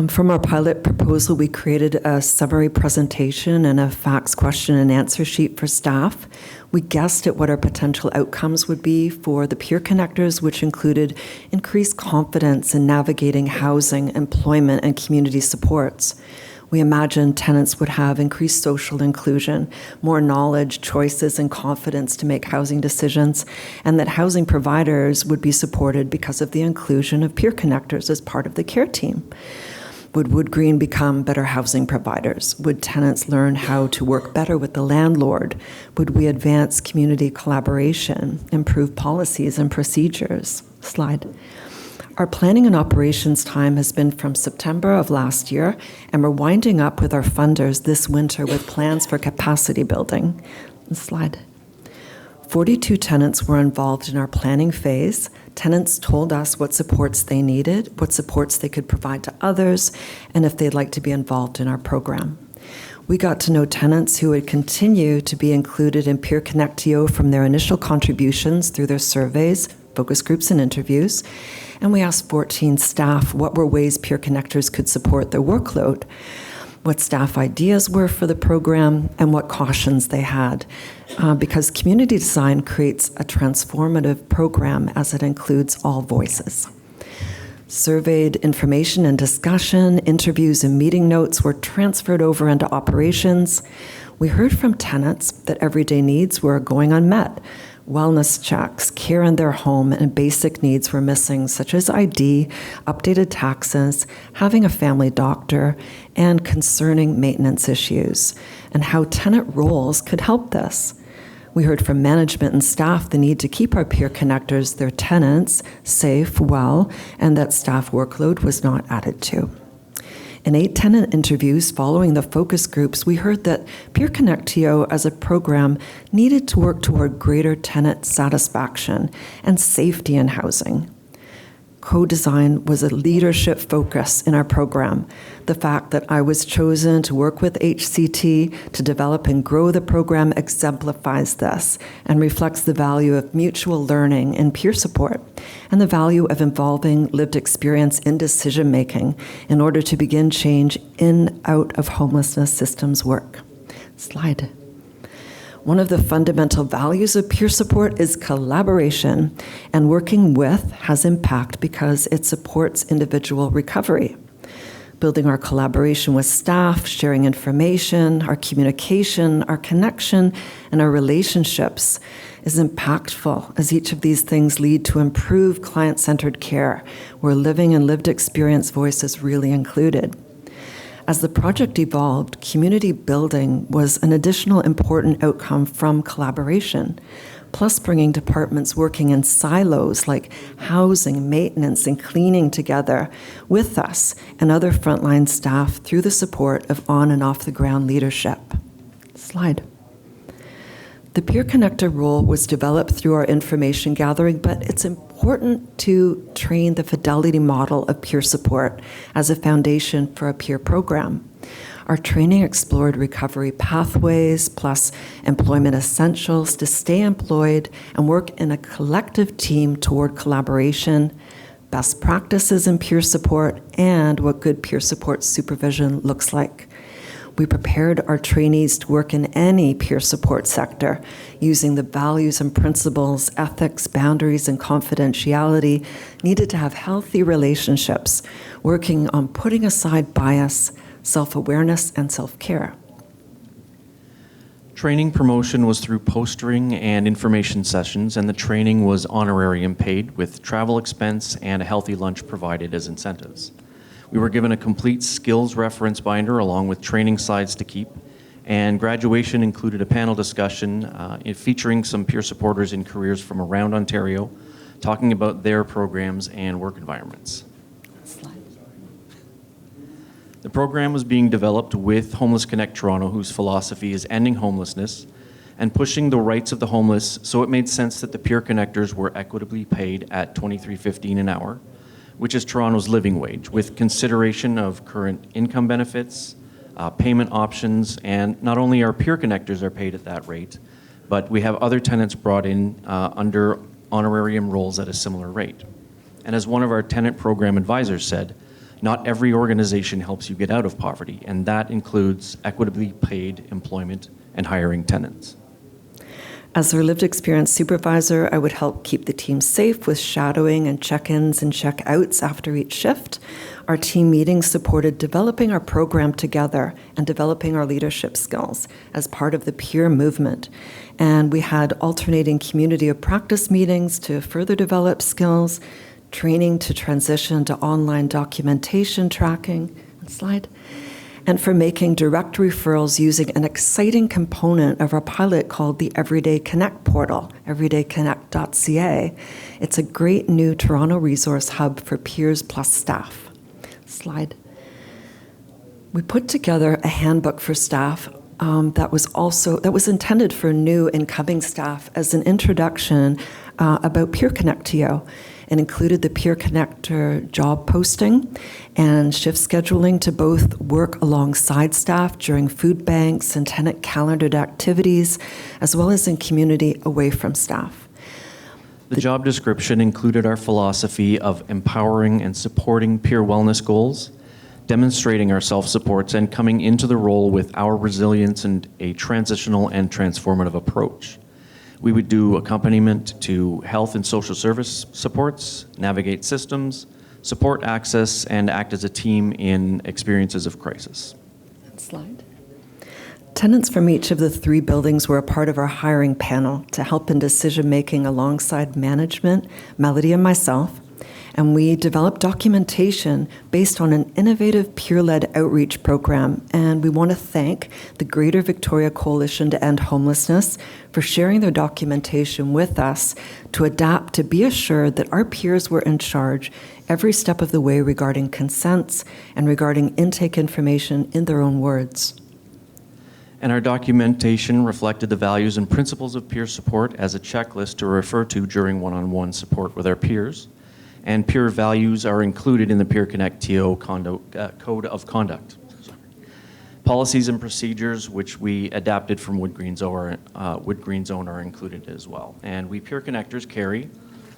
From our pilot proposal, we created a summary presentation and a facts question and answer sheet for staff. We guessed at what our potential outcomes would be for the peer connectors, which included increased confidence in navigating housing, employment, and community supports. We imagined tenants would have increased social inclusion, more knowledge, choices, and confidence to make housing decisions, and that housing providers would be supported because of the inclusion of peer connectors as part of the care team. Would Wood Green become better housing providers? Would tenants learn how to work better with the landlord? Would we advance community collaboration, improve policies and procedures? Slide. Our planning and operations time has been from September of last year, and we're winding up with our funders this winter with plans for capacity building. Slide. 42 tenants were involved in our planning phase. Tenants told us what supports they needed, what supports they could provide to others, and if they'd like to be involved in our program. We got to know tenants who would continue to be included in Peer Connect TO from their initial contributions through their surveys, focus groups, and interviews. And we asked 14 staff what were ways peer connectors could support their workload, what staff ideas were for the program, and what cautions they had. Because community design creates a transformative program as it includes all voices. Surveyed information and discussion, interviews and meeting notes were transferred over into operations. We heard from tenants that everyday needs were going unmet. Wellness checks, care in their home, and basic needs were missing, such as ID, updated taxes, having a family doctor, and concerning maintenance issues, and how tenant roles could help this. We heard from management and staff the need to keep our peer connectors, their tenants, safe, well, and that staff workload was not added to. In 8 tenant interviews following the focus groups, we heard that Peer Connect TO as a program needed to work toward greater tenant satisfaction and safety in housing. co-design was a leadership focus in our program. The fact that I was chosen to work with HCT to develop and grow the program exemplifies this and reflects the value of mutual learning and peer support, and the value of involving lived experience in decision-making in order to begin change in out of homelessness systems work. Slide. One of the fundamental values of peer support is collaboration, and working with has impact because it supports individual recovery. Building our collaboration with staff, sharing information, our communication, our connection, and our relationships is impactful, as each of these things lead to improved client-centered care, where living and lived experience voice is really included. As the project evolved, community building was an additional important outcome from collaboration, plus bringing departments working in silos like housing, maintenance, and cleaning together with us and other frontline staff through the support of on and off the ground leadership. Slide. The peer connector role was developed through our information gathering, but it's important to train the fidelity model of peer support as a foundation for a peer program. Our training explored recovery pathways plus employment essentials to stay employed and work in a collective team toward collaboration, best practices in peer support, and what good peer support supervision looks like. We prepared our trainees to work in any peer support sector using the values and principles, ethics, boundaries, and confidentiality needed to have healthy relationships, working on putting aside bias, self-awareness, and self-care. Training promotion was through postering and information sessions, and the training was honorarium paid with travel expense and a healthy lunch provided as incentives. We were given a complete skills reference binder along with training slides to keep, and graduation included a panel discussion featuring some peer supporters in careers from around Ontario, talking about their programs and work environments. The program was being developed with Homeless Connect Toronto, whose philosophy is ending homelessness and pushing the rights of the homeless, so it made sense that the peer connectors were equitably paid at $23.15 an hour, which is Toronto's living wage, with consideration of current income benefits, payment options, and not only our peer connectors are paid at that rate, but we have other tenants brought in under honorarium roles at a similar rate. And as one of our tenant program advisors said, not every organization helps you get out of poverty, and that includes equitably paid employment and hiring tenants. As their lived experience supervisor, I would help keep the team safe with shadowing and check-ins and check-outs after each shift. Our team meetings supported developing our program together and developing our leadership skills as part of the peer movement. And we had alternating community of practice meetings to further develop skills, training to transition to online documentation tracking. Slide. And for making direct referrals using an exciting component of our pilot called the Everyday Connect portal, everydayconnect.ca. It's a great new Toronto resource hub for peers plus staff. Slide. We put together a handbook for staff that was intended for new incoming staff as an introduction about Peer Connectio. It included the Peer Connector job posting and shift scheduling to both work alongside staff during food banks and tenant calendared activities, as well as in community away from staff. The job description included our philosophy of empowering and supporting peer wellness goals, demonstrating our self-supports, and coming into the role with our resilience and a transitional and transformative approach. We would do accompaniment to health and social service supports, navigate systems, support access, and act as a team in experiences of crisis. Next slide. Tenants from each of the 3 buildings were a part of our hiring panel to help in decision-making alongside management, Melody, and myself. And we developed documentation based on an innovative peer-led outreach program. And we want to thank the Greater Victoria Coalition to End Homelessness for sharing their documentation with us to adapt to be assured that our peers were in charge every step of the way regarding consents and regarding intake information in their own words. And our documentation reflected the values and principles of peer support as a checklist to refer to during one-on-one support with our peers. and peer values are included in the Peer Connect TO Code of Conduct. Policies and procedures, which we adapted from Wood Green Zone, are included as well. And we peer connectors carry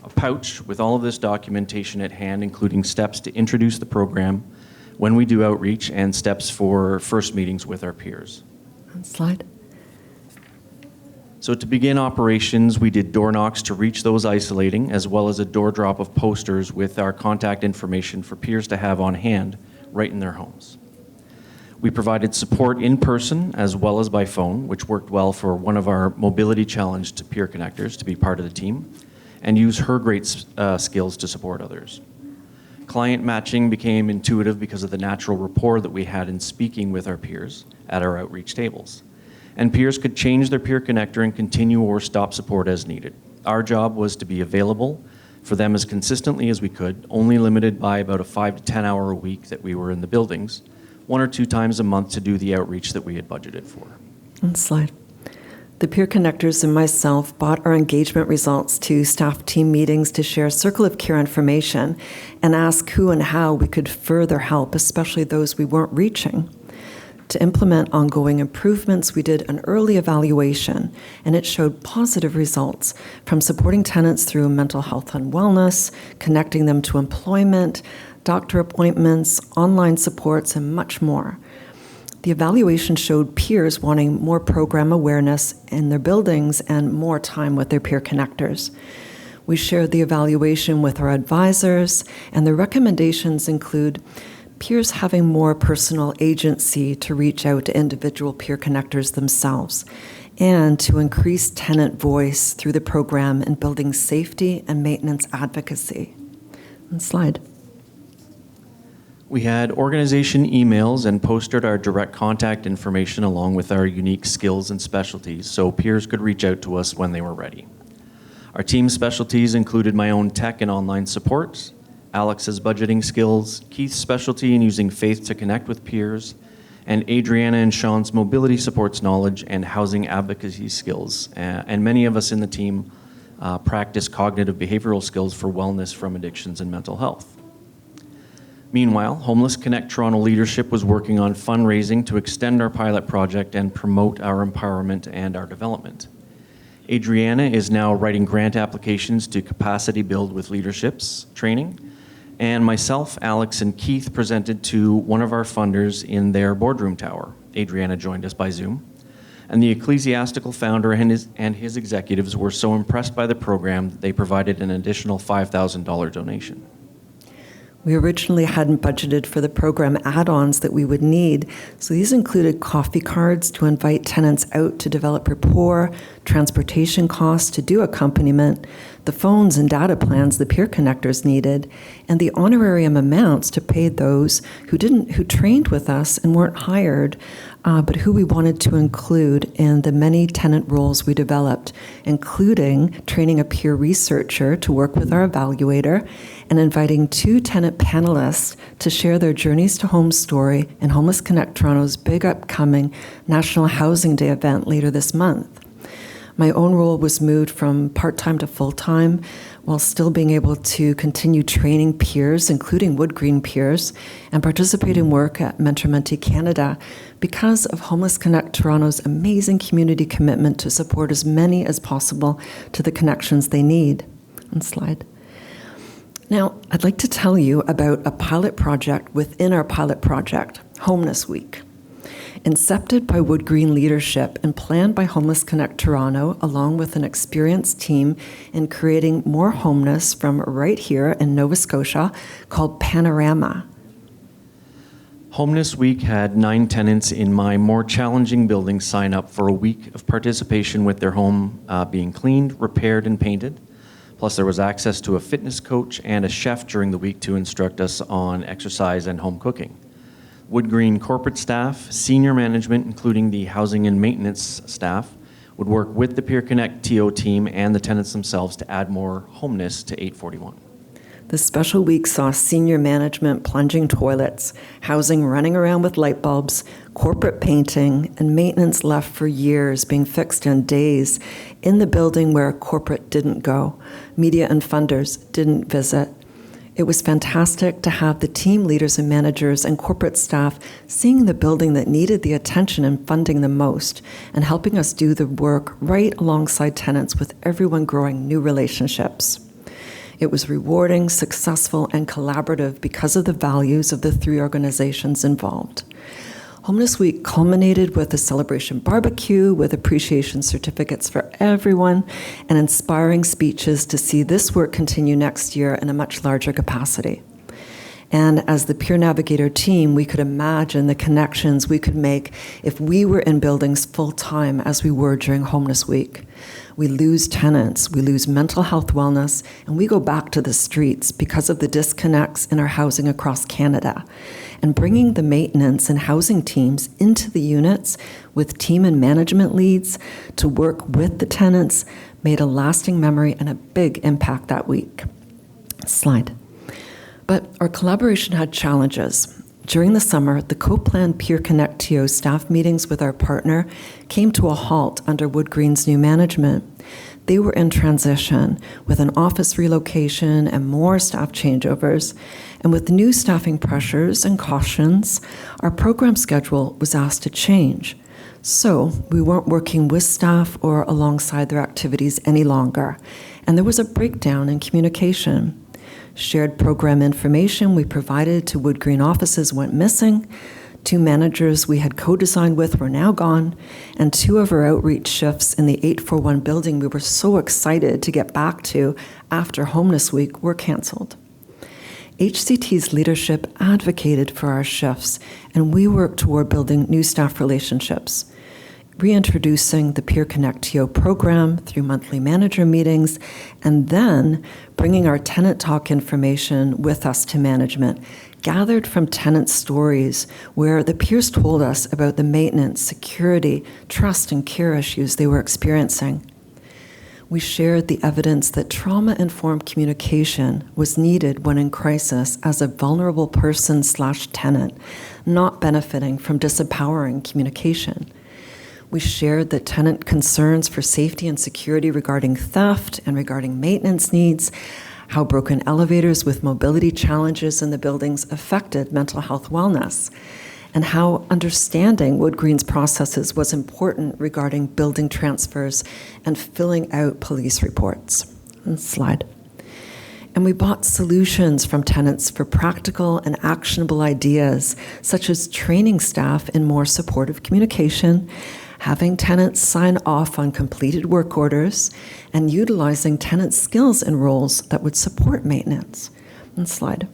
a pouch with all of this documentation at hand, including steps to introduce the program when we do outreach and steps for first meetings with our peers. Slide. So to begin operations, we did door knocks to reach those isolating, as well as a door drop of posters with our contact information for peers to have on hand right in their homes. We provided support in person as well as by phone, which worked well for one of our mobility challenged peer connectors to be part of the team and use her great skills to support others. Client matching became intuitive because of the natural rapport that we had in speaking with our peers at our outreach tables. And peers could change their peer connector and continue or stop support as needed. Our job was to be available for them as consistently as we could, only limited by about a 5 to 10 hour a week that we were in the buildings, 1 or 2 times a month to do the outreach that we had budgeted for. Next slide. The peer connectors and myself brought our engagement results to staff team meetings to share circle of care information and ask who and how we could further help, especially those we weren't reaching. To implement ongoing improvements, we did an early evaluation, and it showed positive results from supporting tenants through mental health and wellness, connecting them to employment, doctor appointments, online supports, and much more. The evaluation showed peers wanting more program awareness in their buildings and more time with their peer connectors. We shared the evaluation with our advisors, and the recommendations include peers having more personal agency to reach out to individual peer connectors themselves, and to increase tenant voice through the program in building safety and maintenance advocacy. Next slide. We had organization emails and posted our direct contact information along with our unique skills and specialties so peers could reach out to us when they were ready. Our team specialties included my own tech and online support, Alex's budgeting skills, Keith's specialty in using faith to connect with peers, and Adriana and Sean's mobility supports knowledge and housing advocacy skills. And many of us in the team practice cognitive behavioral skills for wellness from addictions and mental health. Meanwhile, Homeless Connect Toronto leadership was working on fundraising to extend our pilot project and promote our empowerment and our development. Adriana is now writing grant applications to capacity build with leaderships training, and myself, Alex, and Keith presented to one of our funders in their boardroom tower. Adriana joined us by Zoom, and the ecclesiastical founder and his executives were so impressed by the program that they provided an additional $5,000 donation. We originally hadn't budgeted for the program add-ons that we would need, so these included coffee cards to invite tenants out to develop rapport, transportation costs to do accompaniment, the phones and data plans the peer connectors needed, and the honorarium amounts to pay those who trained with us and weren't hired, but who we wanted to include in the many tenant roles we developed, including training a peer researcher to work with our evaluator and inviting 2 tenant panelists to share their journeys to home story in Homeless Connect Toronto's big upcoming National Housing Day event later this month. My own role was moved from part-time to full-time while still being able to continue training peers, including Wood Green peers, and participate in work at Mentor Mentee Canada because of Homeless Connect Toronto's amazing community commitment to support as many as possible to the connections they need. Next slide. Now, I'd like to tell you about a pilot project within our pilot project, Homeless Week. Incepted by Wood Green leadership and planned by Homeless Connect Toronto, along with an experienced team in creating more homeless from right here in Nova Scotia, called Panorama. Homeless Week had 9 tenants in my more challenging building sign up for a week of participation with their home being cleaned, repaired, and painted. Plus, there was access to a fitness coach and a chef during the week to instruct us on exercise and home cooking. Wood Green corporate staff, senior management, including the housing and maintenance staff, would work with the Peer Connect TO team and the tenants themselves to add more homeness to 841. The special week saw senior management plunging toilets, housing running around with light bulbs, corporate painting, and maintenance left for years being fixed in days in the building where corporate didn't go, media and funders didn't visit. It was fantastic to have the team leaders and managers and corporate staff seeing the building that needed the attention and funding the most and helping us do the work right alongside tenants with everyone growing new relationships. It was rewarding, successful, and collaborative because of the values of the three organizations involved. Homeless Week culminated with a celebration barbecue with appreciation certificates for everyone and inspiring speeches to see this work continue next year in a much larger capacity. And as the Peer Navigator team, we could imagine the connections we could make if we were in buildings full-time as we were during Homeless Week. We lose tenants, we lose mental health wellness, and we go back to the streets because of the disconnects in our housing across Canada. And bringing the maintenance and housing teams into the units with team and management leads to work with the tenants made a lasting memory and a big impact that week. Slide. But our collaboration had challenges. During the summer, the co-planned Peer Connect TO staff meetings with our partner came to a halt under Wood Green's new management. They were in transition with an office relocation and more staff changeovers. And with new staffing pressures and cautions, our program schedule was asked to change. So we weren't working with staff or alongside their activities any longer. And there was a breakdown in communication. Shared program information we provided to Wood Green offices went missing. 2 managers we had co-designed with were now gone, and 2 of our outreach shifts in the 841 building we were so excited to get back to after Homeless Week were canceled. HCT's leadership advocated for our shifts, and we worked toward building new staff relationships, reintroducing the Peer Connect TO program through monthly manager meetings, and then bringing our tenant talk information with us to management, gathered from tenant stories where the peers told us about the maintenance, security, trust, and care issues they were experiencing. We shared the evidence that trauma-informed communication was needed when in crisis as a vulnerable person/tenant, not benefiting from disempowering communication. We shared that tenant concerns for safety and security regarding theft and regarding maintenance needs, how broken elevators with mobility challenges in the buildings affected mental health wellness, and how understanding Wood Green's processes was important regarding building transfers and filling out police reports. Slide. And we bought solutions from tenants for practical and actionable ideas, such as training staff in more supportive communication, having tenants sign off on completed work orders, and utilizing tenant skills and roles that would support maintenance. Slide.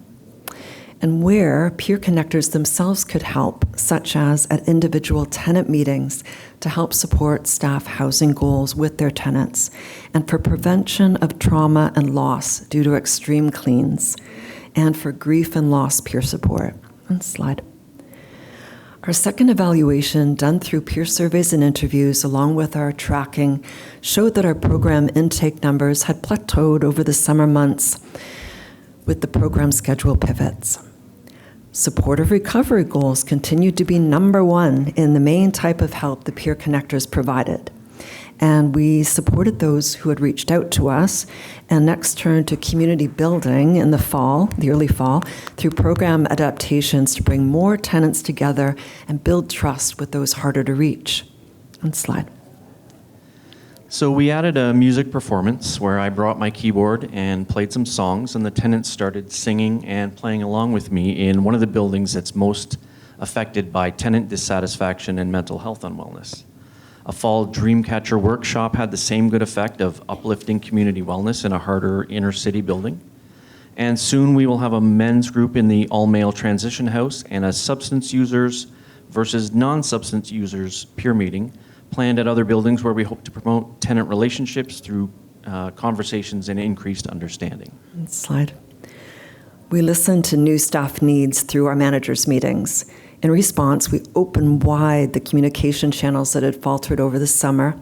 And where peer connectors themselves could help, such as at individual tenant meetings to help support staff housing goals with their tenants, and for prevention of trauma and loss due to extreme cleans, and for grief and loss peer support. Slide. Our second evaluation, done through peer surveys and interviews, along with our tracking, showed that our program intake numbers had plateaued over the summer months with the program schedule pivots. Supportive recovery goals continued to be number 1 in the main type of help the peer connectors provided. And we supported those who had reached out to us, and next turned to community building in the fall, the early fall, through program adaptations to bring more tenants together and build trust with those harder to reach. Slide. So we added a music performance where I brought my keyboard and played some songs, and the tenants started singing and playing along with me in one of the buildings that's most affected by tenant dissatisfaction and mental health unwellness. A fall Dreamcatcher workshop had the same good effect of uplifting community wellness in a harder inner city building. And soon we will have a men's group in the all-male transition house and a substance users versus non-substance users peer meeting planned at other buildings where we hope to promote tenant relationships through conversations and increased understanding. Slide. We listened to new staff needs through our managers' meetings. In response, we opened wide the communication channels that had faltered over the summer,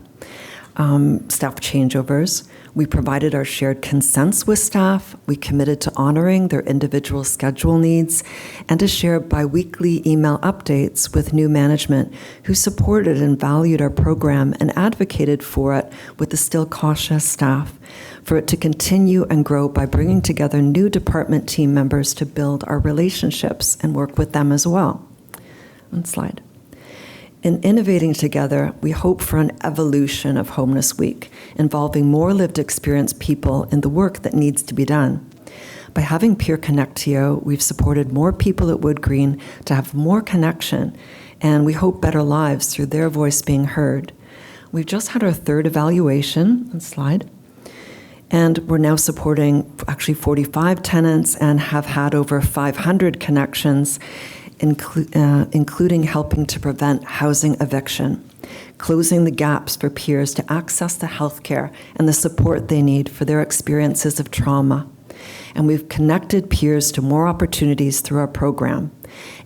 staff changeovers. We provided our shared consents with staff. We committed to honoring their individual schedule needs and to share biweekly email updates with new management who supported and valued our program and advocated for it with the still cautious staff. for it to continue and grow by bringing together new department team members to build our relationships and work with them as well. One slide. In innovating together, we hope for an evolution of Homeless Week, involving more lived experience people in the work that needs to be done. By having Peer Connectio, we've supported more people at Wood Green to have more connection, and we hope better lives through their voice being heard. We've just had our third evaluation, one slide, and we're now supporting actually 45 tenants and have had over 500 connections, including helping to prevent housing eviction, closing the gaps for peers to access the healthcare and the support they need for their experiences of trauma. And we've connected peers to more opportunities through our program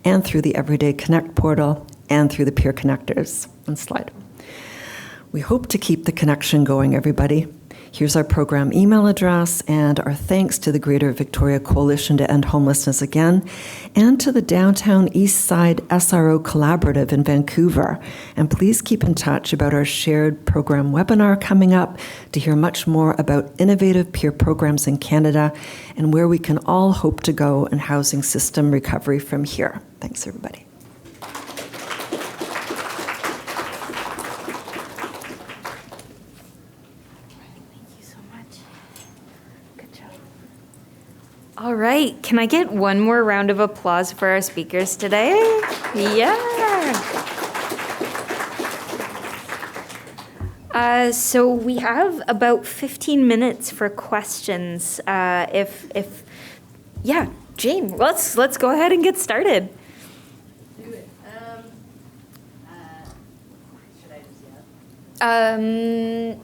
and through the Everyday Connect portal and through the Peer Connectors. One slide. We hope to keep the connection going, everybody. Here's our program email address, and our thanks to the Greater Victoria Coalition to End Homelessness again, and to the Downtown East Side SRO Collaborative in Vancouver. And please keep in touch about our shared program webinar coming up to hear much more about innovative peer programs in Canada and where we can all hope to go in housing system recovery from here. Thanks, everybody. All right, can I get one more round of applause for our speakers today? Yeah. So we have about 15 minutes for questions. Yeah, Jane, let's go ahead and get started. Do it. Should I just yell?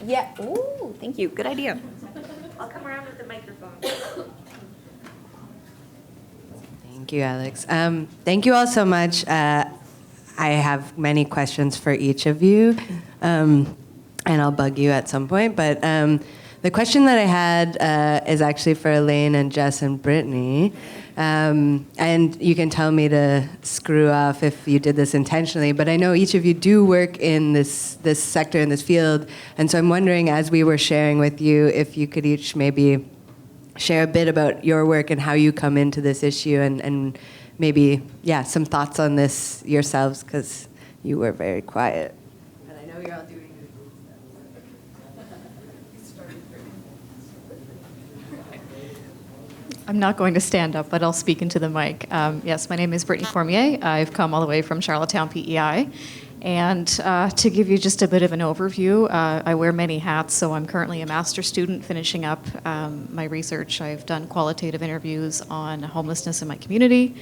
Yeah. Ooh, thank you. Good idea. I'll come around with the microphone. Thank you, Alex. Thank you all so much. I have many questions for each of you, and I'll bug you at some point. But the question that I had is actually for Elaine and Jess and Brittany. And you can tell me to screw off if you did this intentionally, but I know each of you do work in this sector, in this field, and so I'm wondering, as we were sharing with you, if you could each maybe share a bit about your work and how you come into this issue, and maybe, yeah, some thoughts on this yourselves, because you were very quiet. And I know you're all doing it. I'm not going to stand up, but I'll speak into the mic. Yes, my name is Brittany Cormier. I've come all the way from Charlottetown, PEI. And to give you just a bit of an overview, I wear many hats, so I'm currently a master's student finishing up my research. I've done qualitative interviews on homelessness in my community,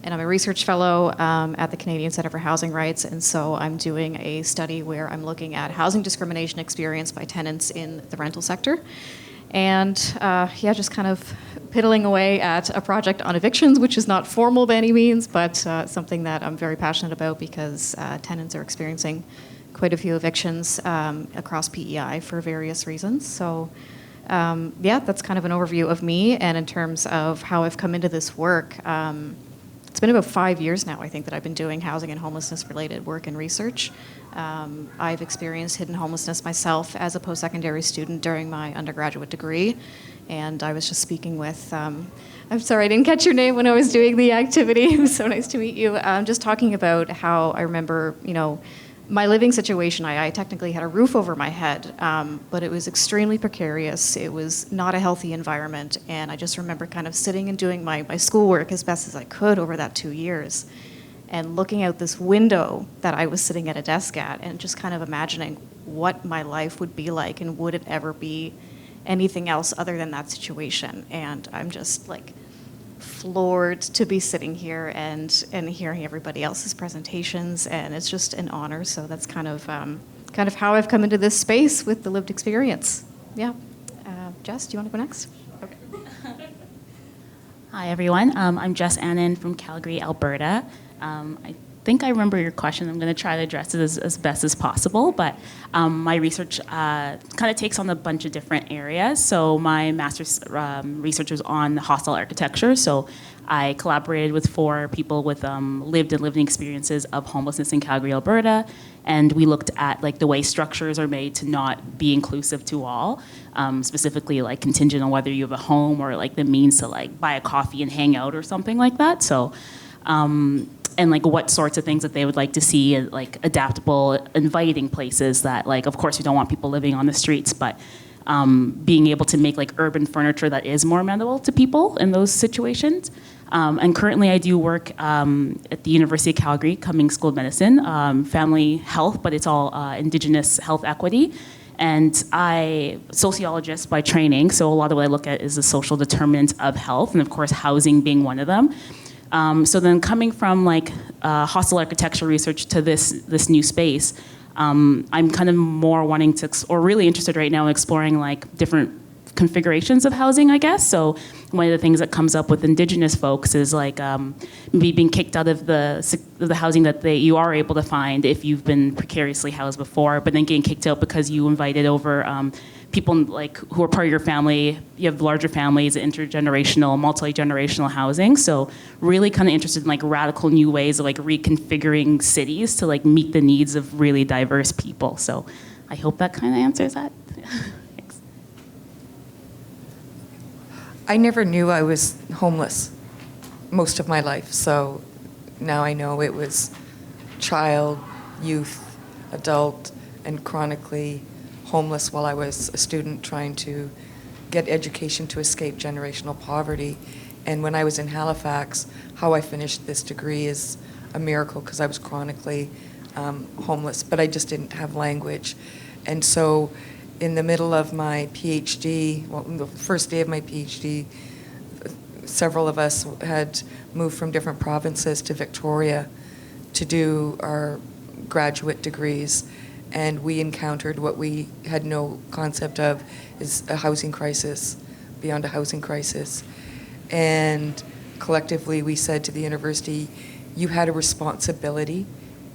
and I'm a research fellow at the Canadian Centre for Housing Rights, and so I'm doing a study where I'm looking at housing discrimination experienced by tenants in the rental sector. And just kind of piddling away at a project on evictions, which is not formal by any means, but something that I'm very passionate about because tenants are experiencing quite a few evictions across PEI for various reasons. So that's kind of an overview of me. And in terms of how I've come into this work, it's been about 5 years now, I think, that I've been doing housing and homelessness related work and research. I've experienced hidden homelessness myself as a post-secondary student during my undergraduate degree. And I was just speaking with, I'm sorry, I didn't catch your name when I was doing the activity. It was so nice to meet you. Just talking about how I remember, my living situation. I technically had a roof over my head, but it was extremely precarious. It was not a healthy environment. And I just remember kind of sitting and doing my schoolwork as best as I could over that 2 years. And looking out this window that I was sitting at a desk at and just kind of imagining what my life would be like and would it ever be anything else other than that situation. And I'm just like floored to be sitting here and hearing everybody else's presentations, and it's just an honor. So that's kind of how I've come into this space with the lived experience. Yeah. Jess, do you want to go next? Okay. Hi, everyone. I'm Jess Annan from Calgary, Alberta. I think I remember your question. I'm going to try to address it as best as possible, but my research kind of takes on a bunch of different areas. So my master's research was on hostile architecture. So I collaborated with 4 people with lived and living experiences of homelessness in Calgary, Alberta, and we looked at like the way structures are made to not be inclusive to all, specifically like contingent on whether you have a home or like the means to like buy a coffee and hang out or something like that. So, and like what sorts of things that they would like to see, like adaptable, inviting places that like, of course, you don't want people living on the streets, but being able to make like urban furniture that is more amenable to people in those situations. And currently I do work at the University of Calgary, Cummings School of Medicine, family health, but it's all Indigenous health equity. And sociologist by training, so a lot of what I look at is the social determinants of health, and of course housing being one of them. So then coming from like hostile architecture research to this new space, I'm kind of more wanting to, or really interested right now in exploring like different configurations of housing, I guess. So one of the things that comes up with Indigenous folks is like maybe being kicked out of the housing that you are able to find if you've been precariously housed before, but then getting kicked out because you invited over people like who are part of your family. You have larger families, intergenerational, multi-generational housing. So really kind of interested in like radical new ways of like reconfiguring cities to like meet the needs of really diverse people. So I hope that kind of answers that. Thanks. I never knew I was homeless most of my life. So now I know it was child, youth, adult, and chronically homeless while I was a student trying to get education to escape generational poverty. And when I was in Halifax, how I finished this degree is a miracle because I was chronically homeless, but I just didn't have language. And so in the middle of my PhD, well, the first day of my PhD, several of us had moved from different provinces to Victoria to do our graduate degrees. And we encountered what we had no concept of is a housing crisis, beyond a housing crisis. And collectively we said to the university, you had a responsibility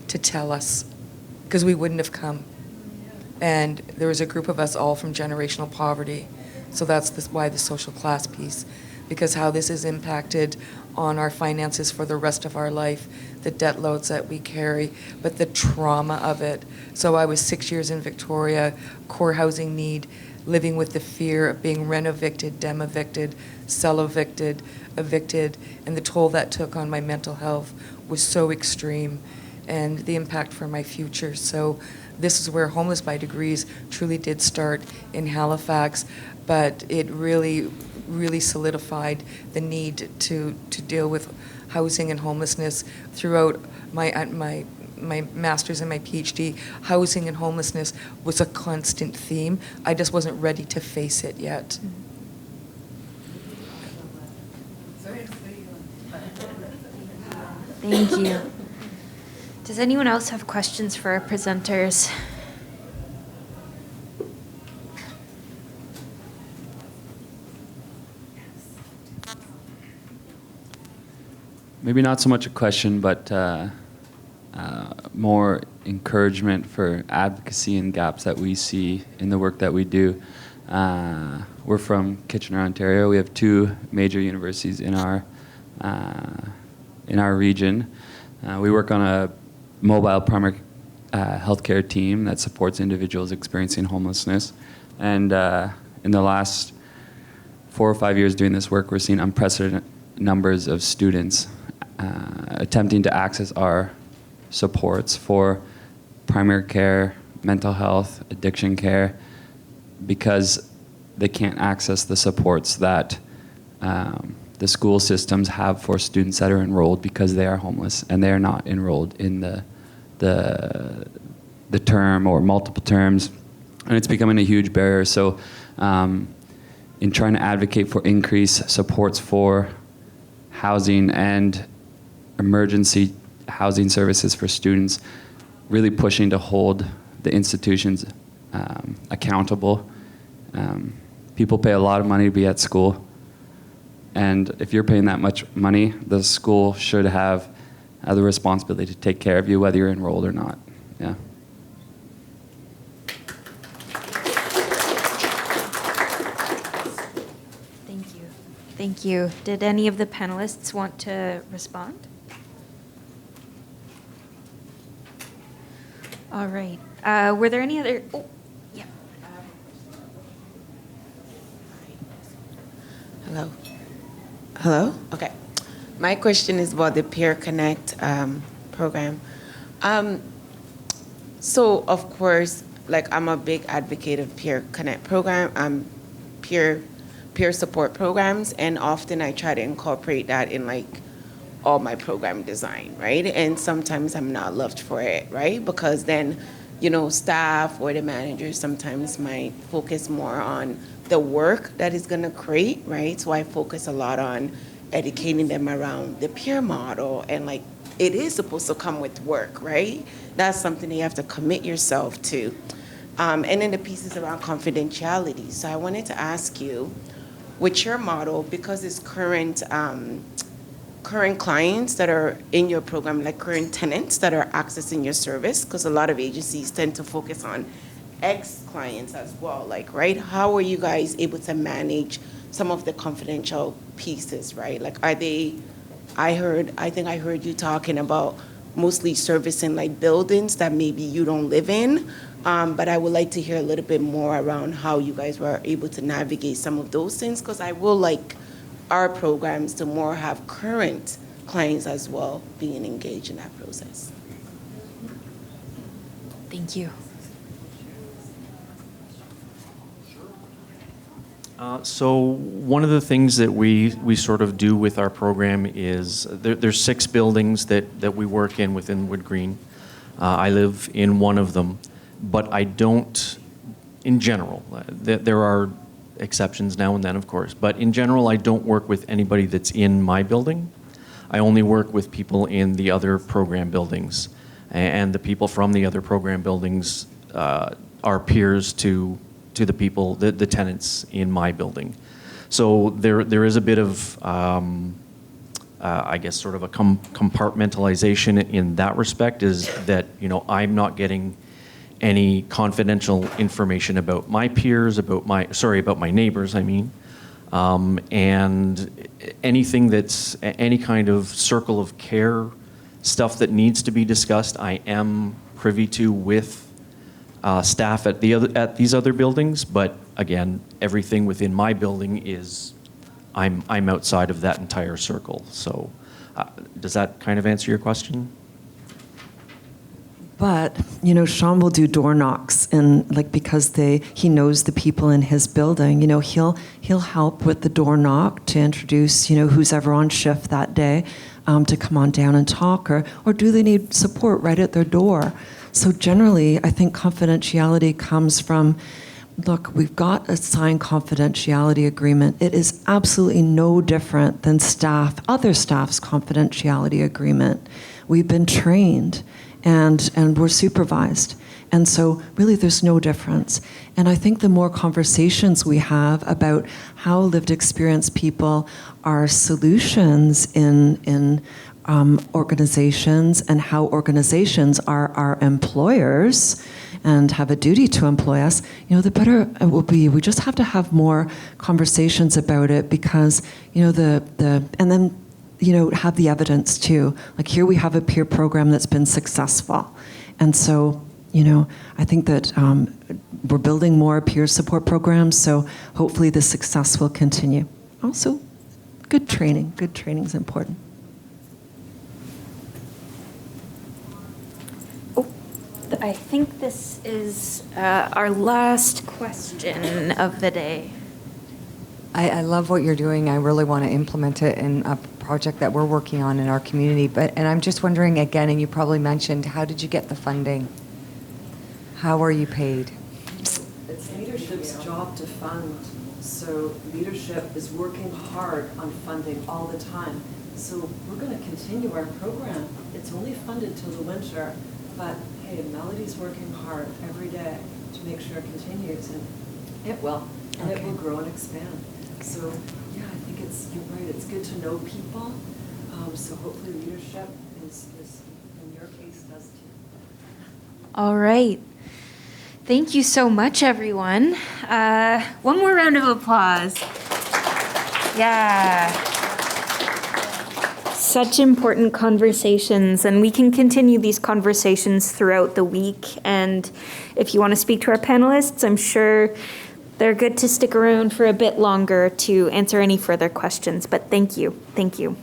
to tell us, because we wouldn't have come. And there was a group of us all from generational poverty. So that's why the social class piece, because how this is impacted on our finances for the rest of our life, the debt loads that we carry, but the trauma of it. So I was 6 years in Victoria, core housing need, living with the fear of being rent-evicted, dem-evicted, sell-evicted, evicted, and the toll that took on my mental health was so extreme, and the impact for my future. So this is where Homeless by Degrees truly did start in Halifax, but it really solidified the need to deal with housing and homelessness throughout my master's and my PhD. Housing and homelessness was a constant theme. I just wasn't ready to face it yet. Thank you. Does anyone else have questions for our presenters? Maybe not so much a question, but more encouragement for advocacy and gaps that we see in the work that we do. We're from Kitchener, Ontario. We have 2 major universities in our region. We work on a mobile primary healthcare team that supports individuals experiencing homelessness. And in the last 4 or 5 years doing this work, we're seeing unprecedented numbers of students attempting to access our supports for primary care, mental health, addiction care, because they can't access the supports that the school systems have for students that are enrolled because they are homeless and they are not enrolled in the term or multiple terms, and it's becoming a huge barrier. So in trying to advocate for increased supports for housing and emergency housing services for students, really pushing to hold the institutions accountable. People pay a lot of money to be at school, and if you're paying that much money, the school should have the responsibility to take care of you, whether you're enrolled or not. Yeah. Thank you. Thank you. Did any of the panelists want to respond? All right. Were there any other? Oh, yeah. Hello. Hello? Okay. My question is about the Peer Connect program. So, of course, like I'm a big advocate of Peer Connect program, peer support programs, and often I try to incorporate that in like all my program design, right? And sometimes I'm not loved for it, right? Because then, you know, staff or the managers sometimes might focus more on the work that is going to create, right? So I focus a lot on educating them around the peer model, and like it is supposed to come with work, right? That's something that you have to commit yourself to. And then the pieces around confidentiality. So I wanted to ask you, with your model, because it's current clients that are in your program, like current tenants that are accessing your service, because a lot of agencies tend to focus on ex-clients as well, like, right? How are you guys able to manage some of the confidential pieces, right? Like, are they, I think I heard you talking about mostly servicing like buildings that maybe you don't live in, but I would like to hear a little bit more around how you guys were able to navigate some of those things, because I will like our programs to more have current clients as well being engaged in that process. Thank you. So one of the things that we sort of do with our program is there's 6 buildings that we work in within Wood Green. I live in one of them, but I don't, in general, there are exceptions now and then, of course, but in general, I don't work with anybody that's in my building. I only work with people in the other program buildings, and the people from the other program buildings are peers to the people, the tenants in my building. So there is a bit of, I guess, sort of a compartmentalization in that respect, is that, you know, I'm not getting any confidential information about my peers, about my neighbors, I mean. And anything that's any kind of circle of care stuff that needs to be discussed, I am privy to with staff at these other buildings. But again, everything within my building is, I'm outside of that entire circle. So does that kind of answer your question? But, you know, Sean will do door knocks, and like, because he knows the people in his building, you know, he'll help with the door knock to introduce, you know, who's ever on shift that day, to come on down and talk, or do they need support right at their door? So generally, I think confidentiality comes from, look, we've got a signed confidentiality agreement. It is absolutely no different than other staff's confidentiality agreement. We've been trained. And we're supervised. And so really there's no difference. And I think the more conversations we have about how lived experience people are solutions in organizations, and how organizations are our employers and have a duty to employ us, you know, the better it will be. We just have to have more conversations about it, because, you know, and then, you know, have the evidence too. Like, here we have a peer program that's been successful. And so, you know, I think that we're building more peer support programs, so hopefully the success will continue. Also, good training. Good training is important. Oh, I think this is our last question of the day. I love what you're doing. I really want to implement it in a project that we're working on in our community. And I'm just wondering again, and you probably mentioned, how did you get the funding? How are you paid? It's leadership's job to fund. So leadership is working hard on funding all the time. So we're going to continue our program. It's only funded till the winter, but hey, Melody's working hard every day to make sure it continues, and it will. And it will grow and expand. So, yeah, I think you're right, it's good to know people. So hopefully leadership in this in your case does too. All right. Thank you so much, everyone. One more round of applause. Yeah. Such important conversations, and we can continue these conversations throughout the week. And if you want to speak to our panelists, I'm sure they're good to stick around for a bit longer to answer any further questions. But thank you. Thank you.